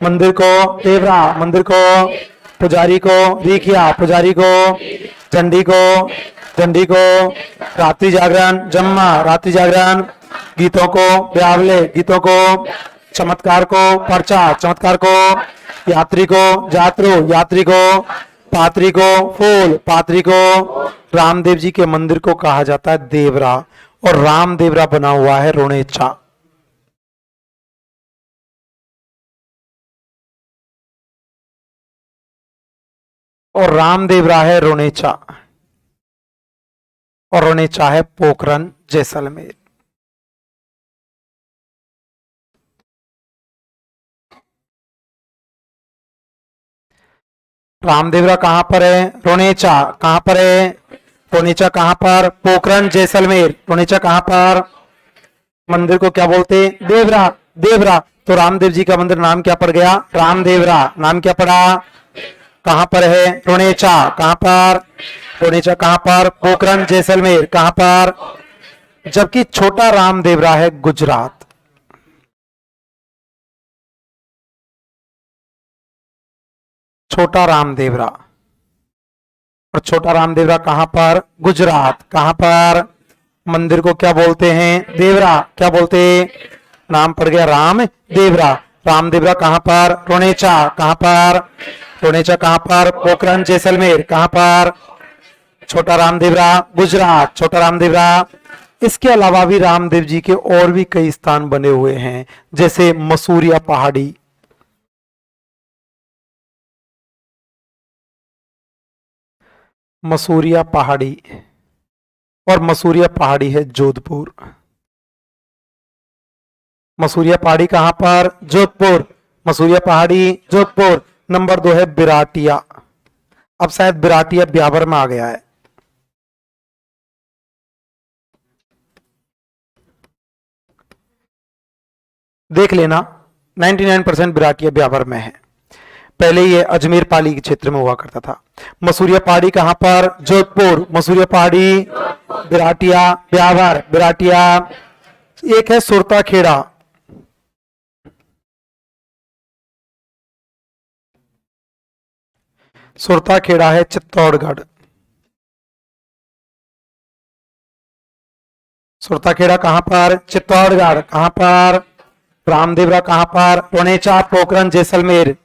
Speaker 1: मंदिर को देवरा, मंदिर को पुजारी को रीखिया, पुजारी को झंडी को, झंडी को रात्रि जागरण जम्मा, रात्रि जागरण गीतों को ब्यावले, गीतों को चमत्कार को पर्चा, चमत्कार को यात्री को जातरू, यात्री को पात्री को फूल, पात्री को। रामदेव जी के मंदिर को कहा जाता है देवरा, और राम देवरा बना हुआ है रोणेचा। और राम देवरा है रोणेचा, और रोणेचा है पोखरन जैसलमेर। रामदेवरा कहां पर है? रोणेचा। कहां पर है? रोणेचा कहां पर? पोखरन जैसलमेर। रोणेचा कहां पर? मंदिर को क्या बोलते हैं? देवरा। देवरा। तो रामदेव जी का मंदिर नाम क्या पड़ गया? रामदेवरा। नाम क्या पड़ा? कहां पर है? रुणेचा। कहां पर? रुणेचा कहां पर? पोखरण जैसलमेर। कहां पर? जबकि छोटा रामदेवरा है गुजरात। छोटा रामदेवरा। और छोटा रामदेवरा कहां पर? गुजरात। कहां पर? मंदिर को क्या बोलते हैं? देवरा। क्या बोलते हैं? नाम पड़ गया राम देवरा। रामदेवरा कहां पर? रुणेचा। कहां पर? रुणेचा कहां पर? पोखरण जैसलमेर। कहां पर? छोटा रामदेवरा गुजरात। छोटा रामदेवरा। इसके अलावा भी रामदेव जी के और भी कई स्थान बने हुए हैं, जैसे मसूरिया पहाड़ी। मसूरिया पहाड़ी। और मसूरिया पहाड़ी है जोधपुर। मसूरिया पहाड़ी कहां पर? जोधपुर। मसूरिया पहाड़ी जोधपुर। नंबर 2 है बिराटिया। अब शायद बिराटिया ब्यावर में आ गया है। देख लेना, 99% बिराटिया ब्यावर में है। पहले ये अजमेर पाली के क्षेत्र में हुआ करता था। मसूरिया पहाड़ी कहां पर? जोधपुर। मसूरिया पहाड़ी बिराटिया ब्यावर। बिराटिया। एक है सुरता खेड़ा। सुरता खेड़ा है चित्तौड़गढ़। सुरता खेड़ा कहां पर? चित्तौड़गढ़। कहां पर? रामदेवरा कहां पर? रुणेचा पोखरण जैसलमेर।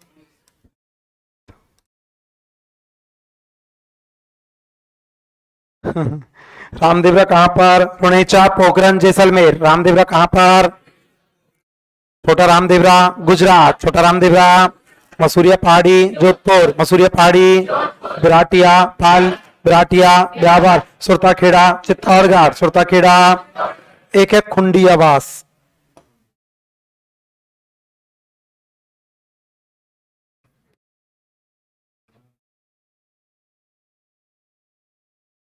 Speaker 1: रामदेवरा कहां पर? रुणेचा पोखरण जैसलमेर। रामदेवरा कहां पर? छोटा रामदेवरा गुजरात। छोटा रामदेवरा। मसूरिया पहाड़ी जोधपुर। मसूरिया पहाड़ी बिराटिया पाल बिराटिया ब्यावर। सुरता खेड़ा चित्तौड़गढ़। सुरता खेड़ा। एक है खुंडी आवास।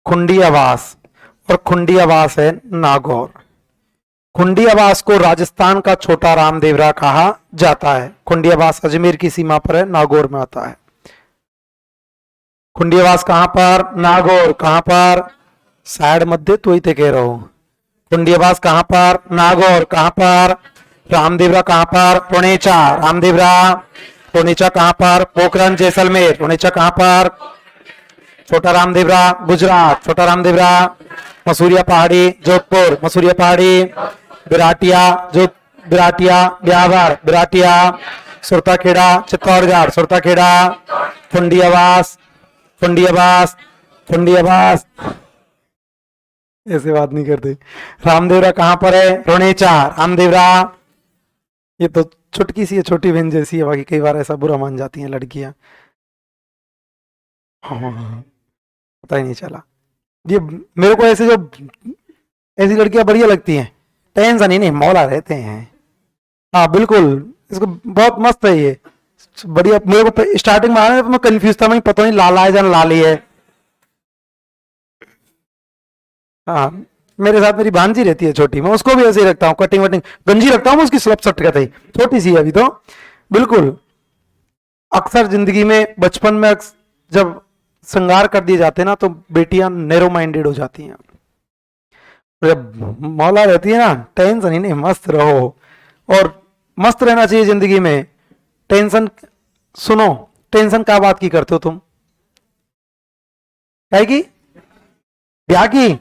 Speaker 1: खुंडी आवास। और खुंडी आवास है नागौर। खुंडी आवास को राजस्थान का छोटा रामदेवरा कहा जाता है। खुंडी आवास अजमेर की सीमा पर है, नागौर में आता है। खुंडी आवास कहां पर? नागौर। कहां पर? साइड मध्य तो ही कह रहा हूं। खुंडी आवास कहां पर? नागौर। कहां पर? रामदेवरा कहां पर? पुणेचा। रामदेवरा पुणेचा कहां पर? पोखरण जैसलमेर। पुणेचा कहां पर? छोटा रामदेवरा गुजरात। छोटा रामदेवरा मसूरिया पहाड़ी जोधपुर। मसूरिया पहाड़ी बिराटिया जो बिराटिया ब्यावर। बिराटिया सुरता खेड़ा चित्तौड़गढ़। सुरता खेड़ा खुंडी आवास। खुंडी आवास। खुंडी आवास। ऐसे बात नहीं करते। रामदेवरा कहां पर है? रुणेचा। रामदेवरा ये तो छुटकी सी है, छोटी बहन जैसी है, बाकी कई बार ऐसा बुरा मान जाती हैं लड़कियां। हाँ, पता ही नहीं चला। ये मेरे को ऐसे जो ऐसी लड़कियां बढ़िया लगती हैं, टेंशन ही नहीं, मौला रहते हैं। हाँ बिल्कुल। इसको बहुत मस्त है ये, बढ़िया। मेरे को स्टार्टिंग में आया तो मैं कंफ्यूज था, मैं पता नहीं लाला है या लाली है। हाँ, मेरे साथ मेरी भांजी रहती है छोटी, मैं उसको भी ऐसे ही रखता हूँ, कटिंग वटिंग गंजी रखता हूँ उसकी, स्लप सट करते ही, छोटी सी है अभी तो। बिल्कुल। अक्सर जिंदगी में बचपन में जब श्रृंगार कर दिए जाते हैं ना, तो बेटियां नैरो माइंडेड हो जाती हैं। जब मौला रहती है ना, टेंशन ही नहीं, मस्त रहो। और मस्त रहना चाहिए जिंदगी में। टेंशन, सुनो, टेंशन क्या बात की करते हो तुम? क्या की? ब्याह की?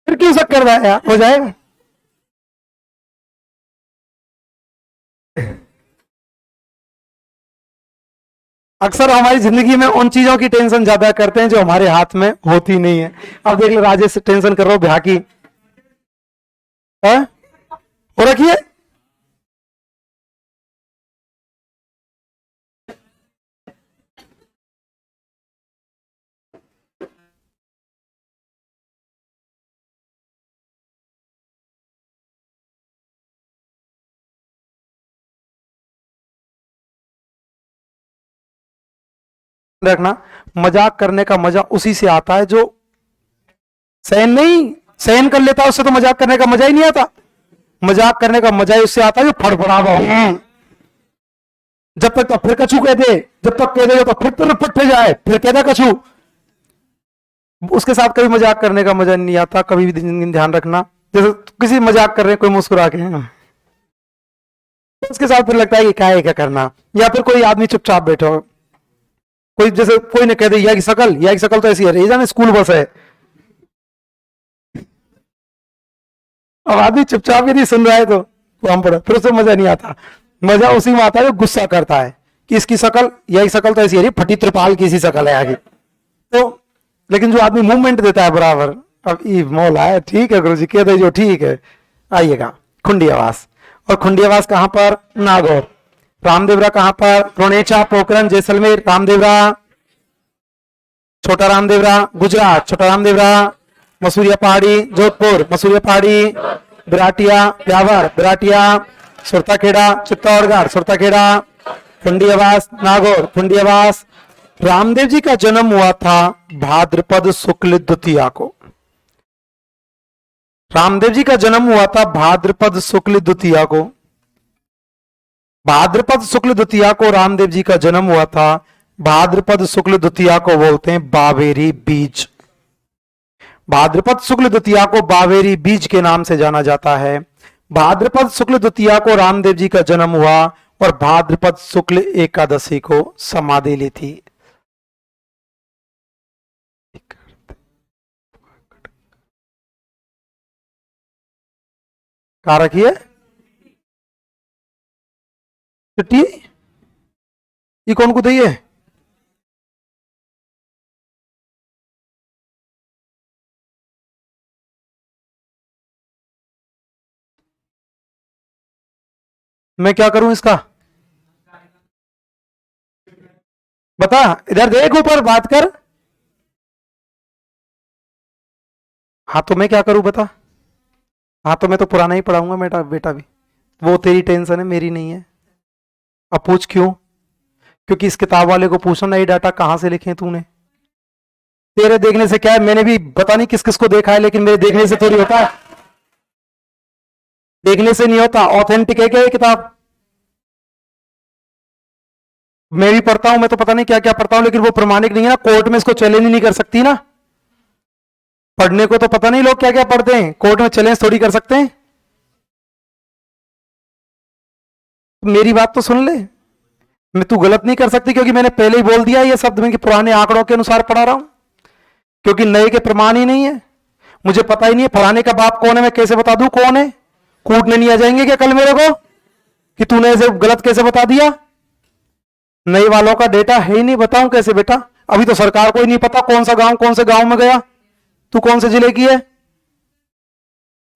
Speaker 1: फिर क्यों शक्कर हो जाएगा? अक्सर हमारी जिंदगी में उन चीजों की टेंशन ज्यादा करते हैं जो हमारे हाथ में होती नहीं है। अब देख लो, राजेश टेंशन कर रहा हो ब्याह की, है? हो रखी है। रखना, मजाक करने का मजा उसी से आता है जो सहन नहीं सहन कर लेता, उससे तो मजाक करने का मजा ही नहीं आता। मजाक करने का मजा ही उससे आता है जो फड़फड़ावा हो। जब तक तो फिर कछू कह दे, जब तक कह दे तो फिर तो रपट जाए, फिर कह दे कछू। उसके साथ कभी मजाक करने का मजा नहीं आता, कभी भी ध्यान रखना। जैसे किसी मजाक कर रहे हैं, कोई मुस्कुरा के, तो उसके साथ फिर लगता है कि क्या है क्या करना। या फिर कोई आदमी चुपचाप बैठा हो, कोई जैसे कोई ने कह दे या की शकल तो ऐसी है, जाने स्कूल बस है। अब आदमी चुपचाप यदि सुन रहा है तो हम पढ़ा, फिर उससे मजा नहीं आता। मजा उसी में आता है जो गुस्सा करता है कि इसकी शकल, यही शकल तो ऐसी है, फटी त्रिपाल की सी शकल है आगे। तो लेकिन जो आदमी मूवमेंट देता है बराबर, अब ई मौला है, ठीक है गुरु जी कह दे जो ठीक है, आइएगा खुंडी आवास। और खुंडी आवास कहां पर? नागौर। रामदेवरा कहां पर? रोनेचा, पोखरण, जैसलमेर। रामदेवरा, छोटा रामदेवरा गुजरात, छोटा रामदेवरा मसूरिया पहाड़ी जोधपुर, मसूरिया पहाड़ी बिराटिया ब्यावर, बिराटिया सुरताखेड़ा चित्तौड़गढ़, सुरताखेड़ा खुंडी आवास नागौर, खुंडी आवास। रामदेव जी का जन्म हुआ था भाद्रपद शुक्ल द्वितीया को। रामदेव जी का जन्म हुआ था भाद्रपद शुक्ल द्वितीया को। भाद्रपद शुक्ल द्वितीया को रामदेव जी का जन्म हुआ था। भाद्रपद शुक्ल द्वितीया को बोलते हैं बावेरी बीज। भाद्रपद शुक्ल द्वितीया को बावेरी बीज के नाम से जाना जाता है। भाद्रपद शुक्ल द्वितीया को रामदेव जी का जन्म हुआ और भाद्रपद शुक्ल एकादशी को समाधि ली थी। कहा रखी है चिट्ठी, ये कौन को दी है? मैं क्या करूं इसका? बता, इधर देख, ऊपर बात कर। हाँ तो मैं क्या करूं बता? हाँ तो मैं तो पुराना ही पढ़ाऊंगा बेटा, बेटा भी। वो तेरी टेंशन है, मेरी नहीं है। अब पूछ क्यों? क्योंकि इस किताब वाले को पूछना, नई डाटा कहां से लिखे तूने? तेरे देखने से क्या है, मैंने भी पता नहीं किस किस को देखा है, लेकिन मेरे देखने से थोड़ी होता है। देखने से नहीं होता, ऑथेंटिक है क्या ये किताब? मैं भी पढ़ता हूं, मैं तो पता नहीं क्या क्या पढ़ता हूं, लेकिन वो प्रमाणिक नहीं है ना, कोर्ट में इसको चैलेंज नहीं कर सकती ना। पढ़ने को तो पता नहीं लोग क्या क्या पढ़ते हैं, कोर्ट में चैलेंज थोड़ी कर सकते हैं। मेरी बात तो सुन ले, मैं तू गलत नहीं कर सकती, क्योंकि मैंने पहले ही बोल दिया ये शब्द मैं कि पुराने आंकड़ों के अनुसार पढ़ा रहा हूं, क्योंकि नए के प्रमाण ही नहीं है। मुझे पता ही नहीं है फलाने का बाप कौन है, मैं कैसे बता दूं कौन है? कूटने नहीं आ जाएंगे क्या कल मेरे को कि तूने ऐसे गलत कैसे बता दिया? नए वालों का डेटा है ही नहीं, बताऊं कैसे बेटा? अभी तो सरकार को ही नहीं पता कौन सा गांव कौन से गांव में गया। तू कौन से जिले की है?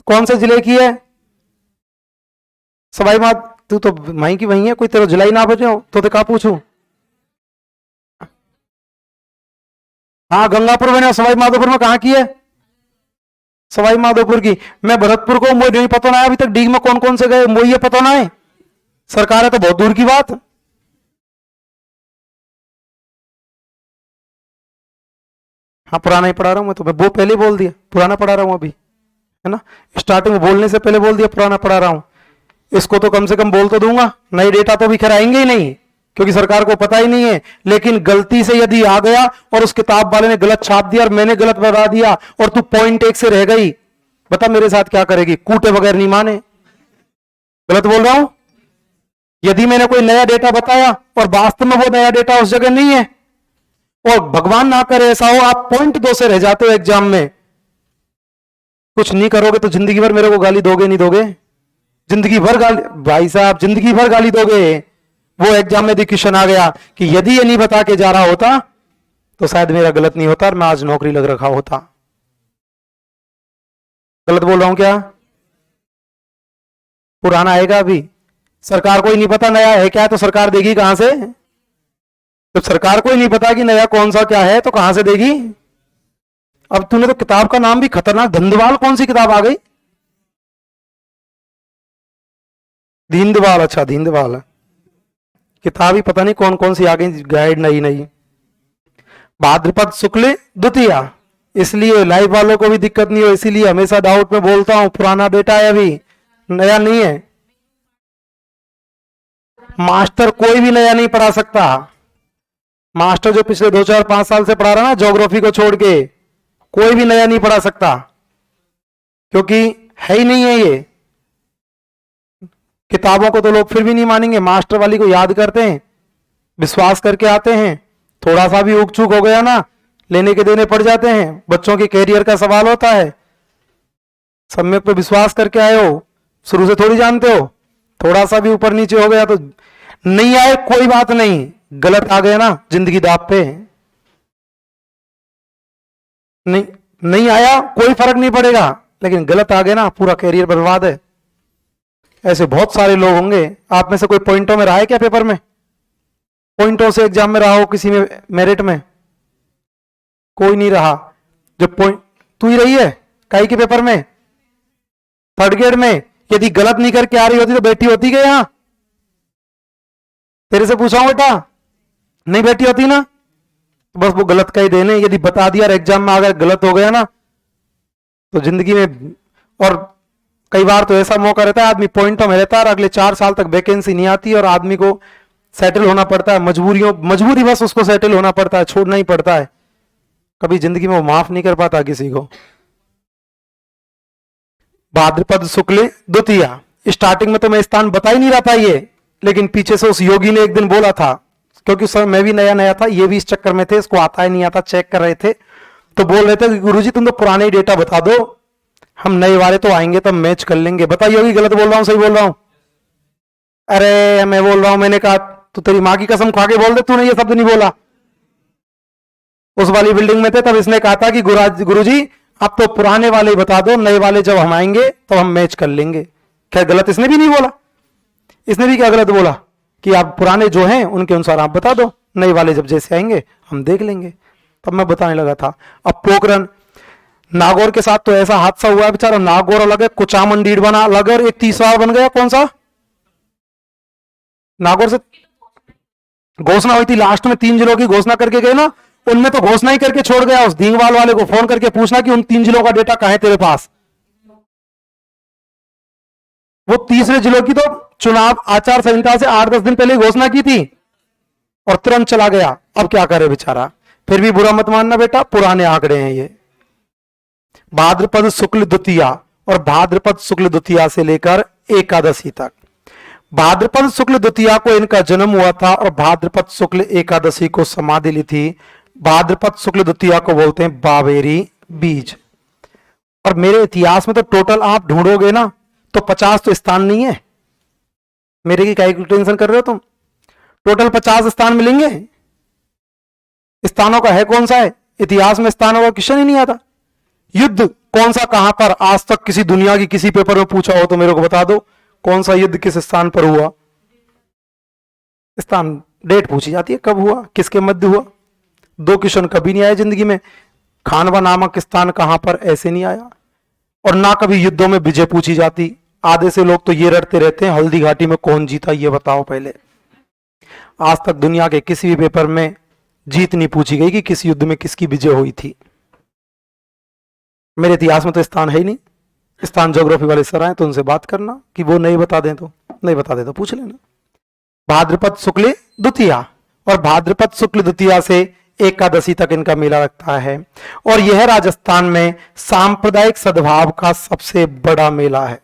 Speaker 1: कौन से जिले की है? सवाई मात, तू तो वहीं की वहीं है, कोई तेरा जिला ही ना बचे हो तो कहा पूछू? हाँ गंगापुर में, सवाई माधोपुर में कहां की है? सवाई माधोपुर की। मैं भरतपुर को मुझे नहीं पता ना है अभी तक डीग में कौन कौन से गए, मुझे ये पता ना है। सरकार है तो बहुत दूर की बात। हाँ पुराना ही पढ़ा रहा हूं मैं तो, वो पहले ही बोल दिया पुराना पढ़ा रहा हूं अभी, है ना। स्टार्टिंग में बोलने से पहले बोल दिया पुराना पढ़ा रहा हूं। इसको तो कम से कम बोल तो दूंगा, नई डेटा तो भी खैर आएंगे ही नहीं, क्योंकि सरकार को पता ही नहीं है। लेकिन गलती से यदि आ गया और उस किताब वाले ने गलत छाप दिया और मैंने गलत बता दिया और तू पॉइंट एक से रह गई, बता मेरे साथ क्या करेगी? कूटे बगैर नहीं माने। गलत बोल रहा हूं? यदि मैंने कोई नया डेटा बताया और वास्तव में वो नया डेटा उस जगह नहीं है, और भगवान ना करे ऐसा हो आप पॉइंट 2 से रह जाते हो एग्जाम में, कुछ नहीं करोगे तो जिंदगी भर मेरे को गाली दोगे नहीं दोगे? जिंदगी भर गाली, भाई साहब जिंदगी भर गाली दोगे। वो एग्जाम में भी क्वेश्चन आ गया कि यदि ये नहीं बता के जा रहा होता तो शायद मेरा गलत नहीं होता और मैं आज नौकरी लग रखा होता। गलत बोल रहा हूं क्या? पुराना आएगा अभी, सरकार को ही नहीं पता नया है क्या है तो सरकार देगी कहां से? तो सरकार को ही नहीं पता कि नया कौन सा क्या है तो कहां से देगी? अब तूने तो किताब का नाम भी खतरनाक, धंधवाल कौन सी किताब आ गई? दीनदयाल, अच्छा दीनदयाल किताब ही पता नहीं कौन कौन सी आ गई, गाइड नई नई। भाद्रपद शुक्ल द्वितीया, इसलिए लाइव वालों को भी दिक्कत नहीं हो, इसीलिए हमेशा डाउट में बोलता हूं, पुराना डेटा है अभी, नया नहीं है। मास्टर कोई भी नया नहीं पढ़ा सकता। मास्टर जो पिछले 2 4 5 साल से पढ़ा रहा ना ज्योग्राफी को छोड़ के, कोई भी नया नहीं पढ़ा सकता, क्योंकि है ही नहीं है ये। किताबों को तो लोग फिर भी नहीं मानेंगे, मास्टर वाली को याद करते हैं, विश्वास करके आते हैं, थोड़ा सा भी उक चूक हो गया ना लेने के देने पड़ जाते हैं। बच्चों के कैरियर का सवाल होता है, सम्यक पे विश्वास करके आए हो, शुरू से थोड़ी जानते हो, थोड़ा सा भी ऊपर नीचे हो गया तो नहीं आए कोई बात नहीं, गलत आ गया ना जिंदगी दांव पे, नहीं नहीं आया कोई फर्क नहीं पड़ेगा, लेकिन गलत आ गया ना पूरा कैरियर बर्बाद है। ऐसे बहुत सारे लोग होंगे, आप में से कोई पॉइंटों में रहा है क्या? पेपर में पॉइंटों से एग्जाम में रहा हो, किसी में मेरिट में? कोई नहीं रहा। जो पॉइंट तू ही रही है काई के पेपर में, थर्ड ग्रेड में, यदि गलत नहीं करके आ रही होती तो बैठी होती क्या यहां? तेरे से पूछा हूं बेटा, नहीं बैठी होती ना, बस वो गलत का ही देने, यदि बता दिया और एग्जाम में अगर गलत हो गया ना तो जिंदगी में, और कई बार तो ऐसा मौका रहता है आदमी पॉइंटों में रहता है और अगले 4 साल तक वैकेंसी नहीं आती और आदमी को सेटल होना पड़ता है, मजबूरी बस उसको सेटल होना पड़ता है, छोड़ना ही पड़ता है, कभी जिंदगी में वो माफ नहीं कर पाता किसी को। भाद्रपद शुक्ल द्वितीया, स्टार्टिंग में तो मैं स्थान बता ही नहीं रहा था ये, लेकिन पीछे से उस योगी ने एक दिन बोला था, क्योंकि उस समय मैं भी नया नया था, ये भी इस चक्कर में थे, इसको आता है नहीं आता चेक कर रहे थे, तो बोल रहे थे कि गुरुजी तुम तो पुराने ही डेटा बता दो, हम नए वाले तो आएंगे तब मैच कर लेंगे। बताइए योगी गलत बोल रहा हूं सही बोल रहा हूं? अरे मैं बोल रहा हूं, मैंने कहा तू तेरी माँ की कसम खा के बोल दे, तूने ये शब्द नहीं बोला। उस वाली बिल्डिंग में थे तब इसने कहा था कि गुरुजी आप तो पुराने वाले ही बता दो, नए वाले जब हम आएंगे तो हम मैच कर लेंगे। क्या गलत इसने भी नहीं बोला? इसने भी क्या गलत बोला कि आप पुराने जो हैं उनके अनुसार आप बता दो, नए वाले जब जैसे आएंगे हम देख लेंगे। तब मैं बताने लगा था। अब पोखरण नागौर के साथ तो ऐसा हादसा हुआ है बेचारा, नागौर अलग है, कुचामन डीडवाना अलग है, एक तीसरा बन गया कौन सा, नागौर से घोषणा हुई थी लास्ट में, 3 जिलों की घोषणा करके गए ना, उनमें तो घोषणा ही करके छोड़ गया। उस दींगवाल वाले को फोन करके पूछना कि उन 3 जिलों का डेटा कहां है तेरे पास। वो तीसरे जिलों की तो चुनाव आचार संहिता से 8-10 दिन पहले घोषणा की थी और तुरंत चला गया। अब क्या करे बेचारा, फिर भी बुरा मत मानना बेटा, पुराने आंकड़े हैं ये। भाद्रपद शुक्ल द्वितीया, और भाद्रपद शुक्ल द्वितीया से लेकर एकादशी तक, भाद्रपद शुक्ल द्वितीया को इनका जन्म हुआ था और भाद्रपद शुक्ल एकादशी को समाधि ली थी। भाद्रपद शुक्ल द्वितीया को बोलते हैं बाबेरी बीज। और मेरे इतिहास में तो टोटल आप ढूंढोगे ना तो 50 तो स्थान नहीं है, मेरे की क्या टेंशन कर रहे हो तुम, टोटल 50 स्थान मिलेंगे। स्थानों का है कौन सा है इतिहास में, स्थानों का क्वेश्चन ही नहीं आता। युद्ध कौन सा कहां पर, आज तक किसी दुनिया की किसी पेपर में पूछा हो तो मेरे को बता दो, कौन सा युद्ध किस स्थान पर हुआ। स्थान डेट पूछी जाती है, कब हुआ, किसके मध्य हुआ। 2 क्वेश्चन कभी नहीं आए जिंदगी में, खानवा नामक स्थान कहां पर, ऐसे नहीं आया। और ना कभी युद्धों में विजय पूछी जाती। आधे से लोग तो ये रटते रहते हैं हल्दी घाटी में कौन जीता, ये बताओ पहले। आज तक दुनिया के किसी भी पेपर में जीत नहीं पूछी गई कि किस युद्ध में किसकी विजय हुई थी। मेरे इतिहास में तो स्थान है ही नहीं। स्थान ज्योग्राफी वाले सर आए तो उनसे बात करना कि वो नहीं बता दें तो, नहीं बता दे तो पूछ लेना। भाद्रपद शुक्ल द्वितीया, और भाद्रपद शुक्ल द्वितीया से एकादशी तक इनका मेला लगता है। और यह राजस्थान में सांप्रदायिक सद्भाव का सबसे बड़ा मेला है।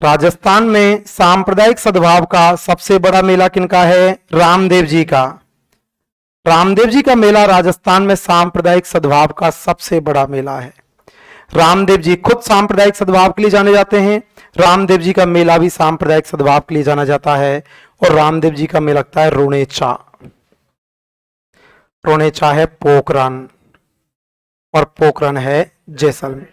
Speaker 1: राजस्थान में सांप्रदायिक सद्भाव का सबसे बड़ा मेला किनका है, रामदेव जी का। रामदेव जी का मेला राजस्थान में सांप्रदायिक सद्भाव का सबसे बड़ा मेला है। रामदेव जी खुद सांप्रदायिक सद्भाव के लिए जाने जाते हैं। रामदेव जी का मेला भी सांप्रदायिक सद्भाव के लिए जाना जाता है और रामदेव जी का मेला लगता है रोनेचा। रोनेचा है पोखरन और पोखरन है जैसलमेर।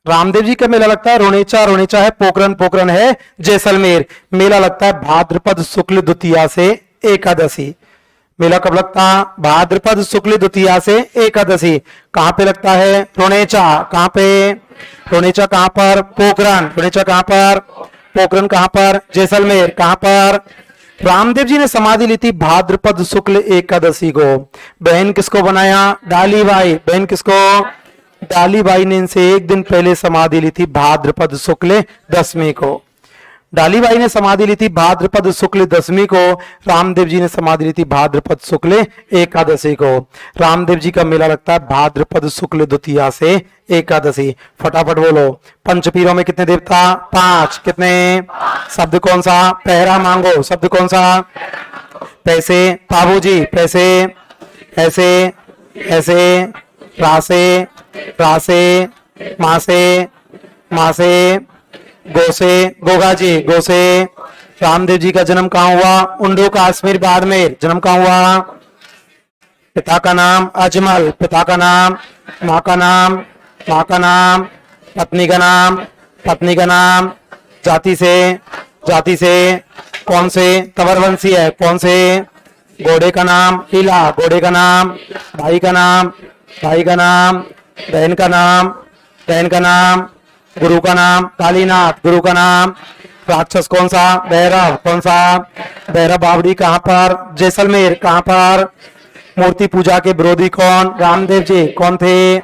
Speaker 1: रामदेव जी का मेला लगता है रोनेचा, रोनेचा है पोखरन, पोखरन है जैसलमेर। मेला लगता है भाद्रपद शुक्ल द्वितीया से एकादशी। मेला कब लगता है? भाद्रपद शुक्ल द्वितीया से एकादशी। कहां पे लगता है? रोनेचा। कहां पे? रोनेचा कहां पर? पोखरन। रोनेचा कहां पर? पोखरन कहां पर? जैसलमेर। कहां पर? रामदेव जी ने समाधि ली थी भाद्रपद शुक्ल एकादशी को। बहन किसको बनाया? डालीबाई। बहन किसको? डालीबाई ने इनसे एक दिन पहले समाधि ली थी भाद्रपद शुक्ल दशमी को। डालीबाई ने समाधि ली थी भाद्रपद शुक्ल दशमी को, रामदेव जी ने समाधि ली थी भाद्रपद शुक्ल एकादशी को। रामदेव जी का मेला लगता है भाद्रपद शुक्ल द्वितीया से एकादशी। फटाफट बोलो, पंचपीरों में कितने देवता? 5। कितने? शब्द कौन सा? पहरा मांगो। शब्द कौन सा? पैसे। बाबूजी पैसे, ऐसे, ऐसे, रासे, रासे, मासे, मासे, गोसे, गोगाजी, गोसे। रामदेव जी का जन्म कहाँ हुआ? उंडू कश्मीर बाड़मेर। जन्म कहाँ हुआ? पिता का नाम अजमल, पिता का नाम, माँ का नाम, माँ का नाम, पत्नी का नाम, पत्नी का नाम, जाति से, जाति से कौन से? तवरवंशी है। कौन से? घोड़े का नाम इला, घोड़े का नाम, भाई का नाम, भाई का नाम, बहन का नाम, बहन का नाम, गुरु का नाम कालीनाथ, गुरु का नाम। राक्षस कौन सा? भैरव। कौन सा? भैरव बावड़ी। कहां पर? जैसलमेर। कहां पर? मूर्ति पूजा के विरोधी कौन? रामदेव जी। कौन थे?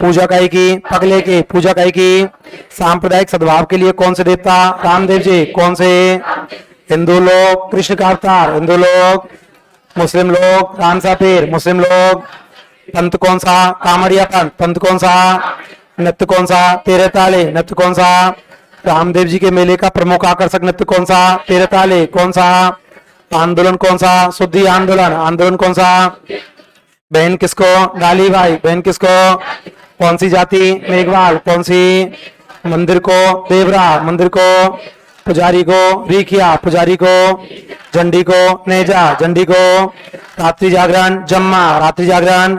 Speaker 1: पूजा काई की? पगले की। पूजा काई की? सांप्रदायिक सद्भाव के लिए कौन से देवता? रामदेव जी। कौन से? हिंदू लोग कृष्ण का अवतार, हिंदू लोग। मुस्लिम लोग रामसा पीर, मुस्लिम लोग। पंथ कौन सा? कामरिया पंथ। पंथ कौन सा? नृत्य कौन सा? तेरे ताले। नृत्य कौन सा? रामदेव जी के मेले का प्रमुख आकर्षक नृत्य कौन सा? तेरे ताले। कौन सा? आंदोलन कौन सा? शुद्धि आंदोलन। आंदोलन कौन सा? बहन किसको? डालीबाई। बहन किसको? कौन सी जाति? मेघवाल। कौन सी? मंदिर को देवरा, मंदिर को पुजारी को रिखिया, पुजारी को झंडी को नेजा, झंडी को रात्रि जागरण जम्मा, रात्रि जागरण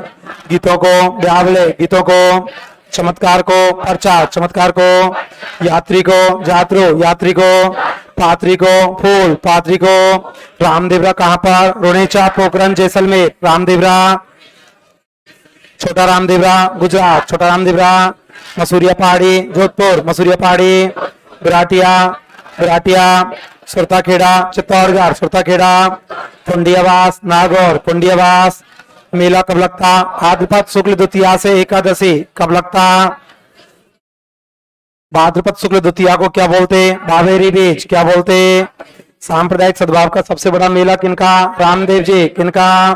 Speaker 1: गीतों को ब्यावले, गीतों को चमत्कार को प्रचार, चमत्कार को यात्री को जात्रो, यात्री को पात्री को फूल, पात्री को। रामदेवरा कहां पर? रोनेचा, पोखरन, जैसलमेर। रामदेवरा, छोटा रामदेवरा गुजरात, छोटा रामदेवरा मसूरिया पहाड़ी जोधपुर, मसूरिया पहाड़ी बिराटिया, बिराटिया सुरताखेड़ा चित्तौड़गढ़, सुरताखेड़ा कुंडियावास नागौर, कुंडियावास। मेला कब लगता? भाद्रपद शुक्ल द्वितीया से एकादशी। कब लगता? भाद्रपद शुक्ल द्वितीया को क्या बोलते? भावेरी बीज। क्या बोलते? सांप्रदायिक सद्भाव का सबसे बड़ा मेला किनका? रामदेव जी। किनका?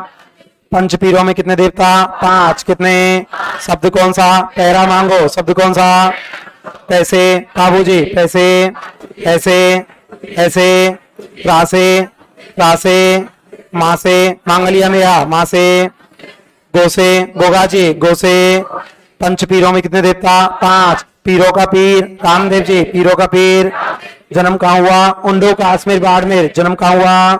Speaker 1: पंचपीरों में कितने देवता? 5। कितने? शब्द कौन सा? पहरा मांगो। शब्द कौन सा? पैसे। बाबूजी पैसे, ऐसे, ऐसे, रासे, रासे, मासे, मांगलिया मेरा, मासे, गोसे, गोगाजी, गोसे। पंचपीरों में कितने देवता? 5। पीरों का पीर रामदेव जी, पीरों का पीर। जन्म कहाँ हुआ? उंडू कश्मीर बाड़मेर। जन्म कहाँ हुआ?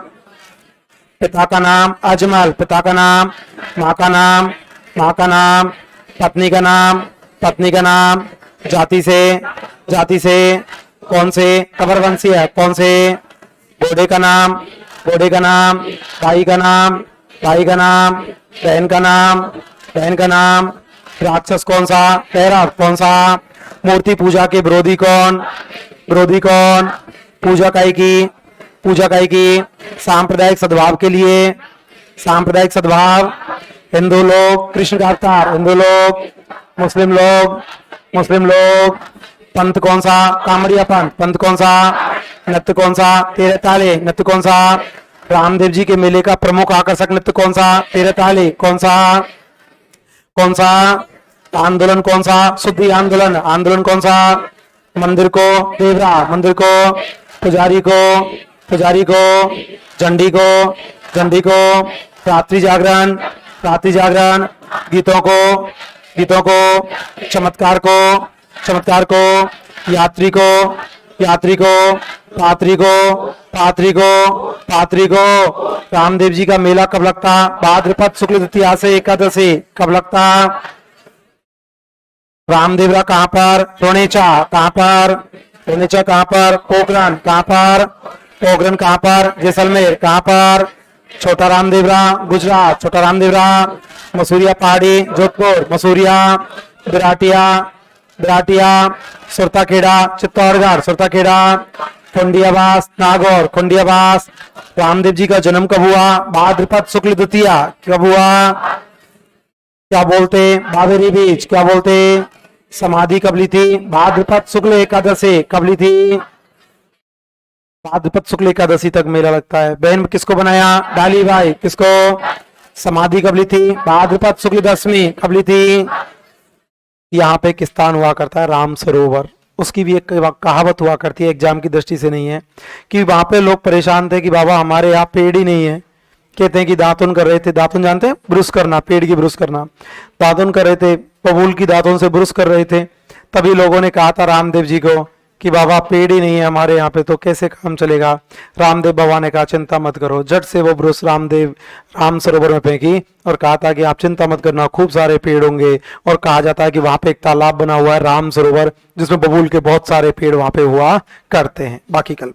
Speaker 1: पिता का नाम अजमल, पिता का नाम, माँ का नाम, माँ का नाम, पत्नी का नाम, पत्नी का नाम, जाति से, जाति से कौन से? तवरवंशी है। कौन से? घोड़े का नाम, घोड़े का नाम, भाई का नाम, भाई का नाम, बहन का नाम, बहन का नाम। राक्षस कौन सा? भैरव। कौन सा? मूर्ति पूजा के विरोधी कौन? विरोधी कौन? पूजा काई की? पूजा काई की? सांप्रदायिक सद्भाव के लिए, सांप्रदायिक सद्भाव। हिंदू लोग कृष्ण का अवतार, हिंदू लोग। मुस्लिम लोग, मुस्लिम लोग। पंथ कौन सा? कामरिया पंथ। पंथ कौन सा? नृत्य कौन सा? तेरे ताले। नृत्य कौन सा? रामदेव जी के मेले का प्रमुख आकर्षक नृत्य कौन सा? तेरे ताले। कौन सा? कौन सा? आंदोलन कौन सा? शुद्धि आंदोलन। आंदोलन कौन सा? मंदिर को देवरा, मंदिर को पुजारी को, पुजारी को झंडी को, झंडी को रात्रि जागरण, रात्रि जागरण गीतों को, गीतों को चमत्कार को चमत्कार को, यात्री को, यात्री को, पात्री को, पात्री को, पात्री को। रामदेव जी का मेला कब लगता? भाद्रपद शुक्ल द्वितीया से एकादशी। कब लगता? रामदेवरा कहाँ पर? रोनेचा। कहाँ पर? रोनेचा कहाँ पर? पोखरण। कहाँ पर? पोखरण कहाँ पर? जैसलमेर। कहाँ पर? छोटा रामदेवरा गुजरात। छोटा रामदेवरा मसूरिया पहाड़ी जोधपुर। मसूरिया बिराटिया, बिराटिया सुरताखेड़ा चित्तौड़गढ़। सुरताखेड़ा खुंडियाबास नागौर। खुंडियाबास। रामदेव जी का जन्म कब हुआ? भाद्रपद शुक्ल द्वितीया। कब हुआ? क्या बोलते? भावेरी बीच। क्या बोलते? समाधि कब ली थी? भाद्रपद शुक्ल एकादशी। कब ली थी? भाद्रपद शुक्ल एकादशी तक मेला लगता है। बहन किसको बनाया? डाली भाई। किसको? समाधि कब ली थी? भाद्रपद शुक्ल दशमी। कब ली थी? यहाँ पे एक स्थान हुआ करता है राम सरोवर, उसकी भी एक कहावत हुआ करती है, एग्जाम की दृष्टि से नहीं है, कि वहां पे लोग परेशान थे कि बाबा हमारे यहाँ पेड़ ही नहीं है। कहते हैं कि दातुन कर रहे थे, दातुन जानते हैं, ब्रुश करना, पेड़ की ब्रुश करना, दातुन कर रहे थे, बबूल की दातुन से ब्रुश कर रहे थे। तभी लोगों ने कहा था रामदेव जी को कि बाबा पेड़ ही नहीं है हमारे यहाँ पे, तो कैसे काम चलेगा। रामदेव बाबा ने कहा चिंता मत करो, झट से वो ब्रुश रामदेव राम सरोवर में फेंकी और कहा था कि आप चिंता मत करना, खूब सारे पेड़ होंगे। और कहा जाता है कि वहां पे एक तालाब बना हुआ है राम सरोवर, जिसमें बबूल के बहुत सारे पेड़ वहां पे हुआ करते हैं। बाकी कल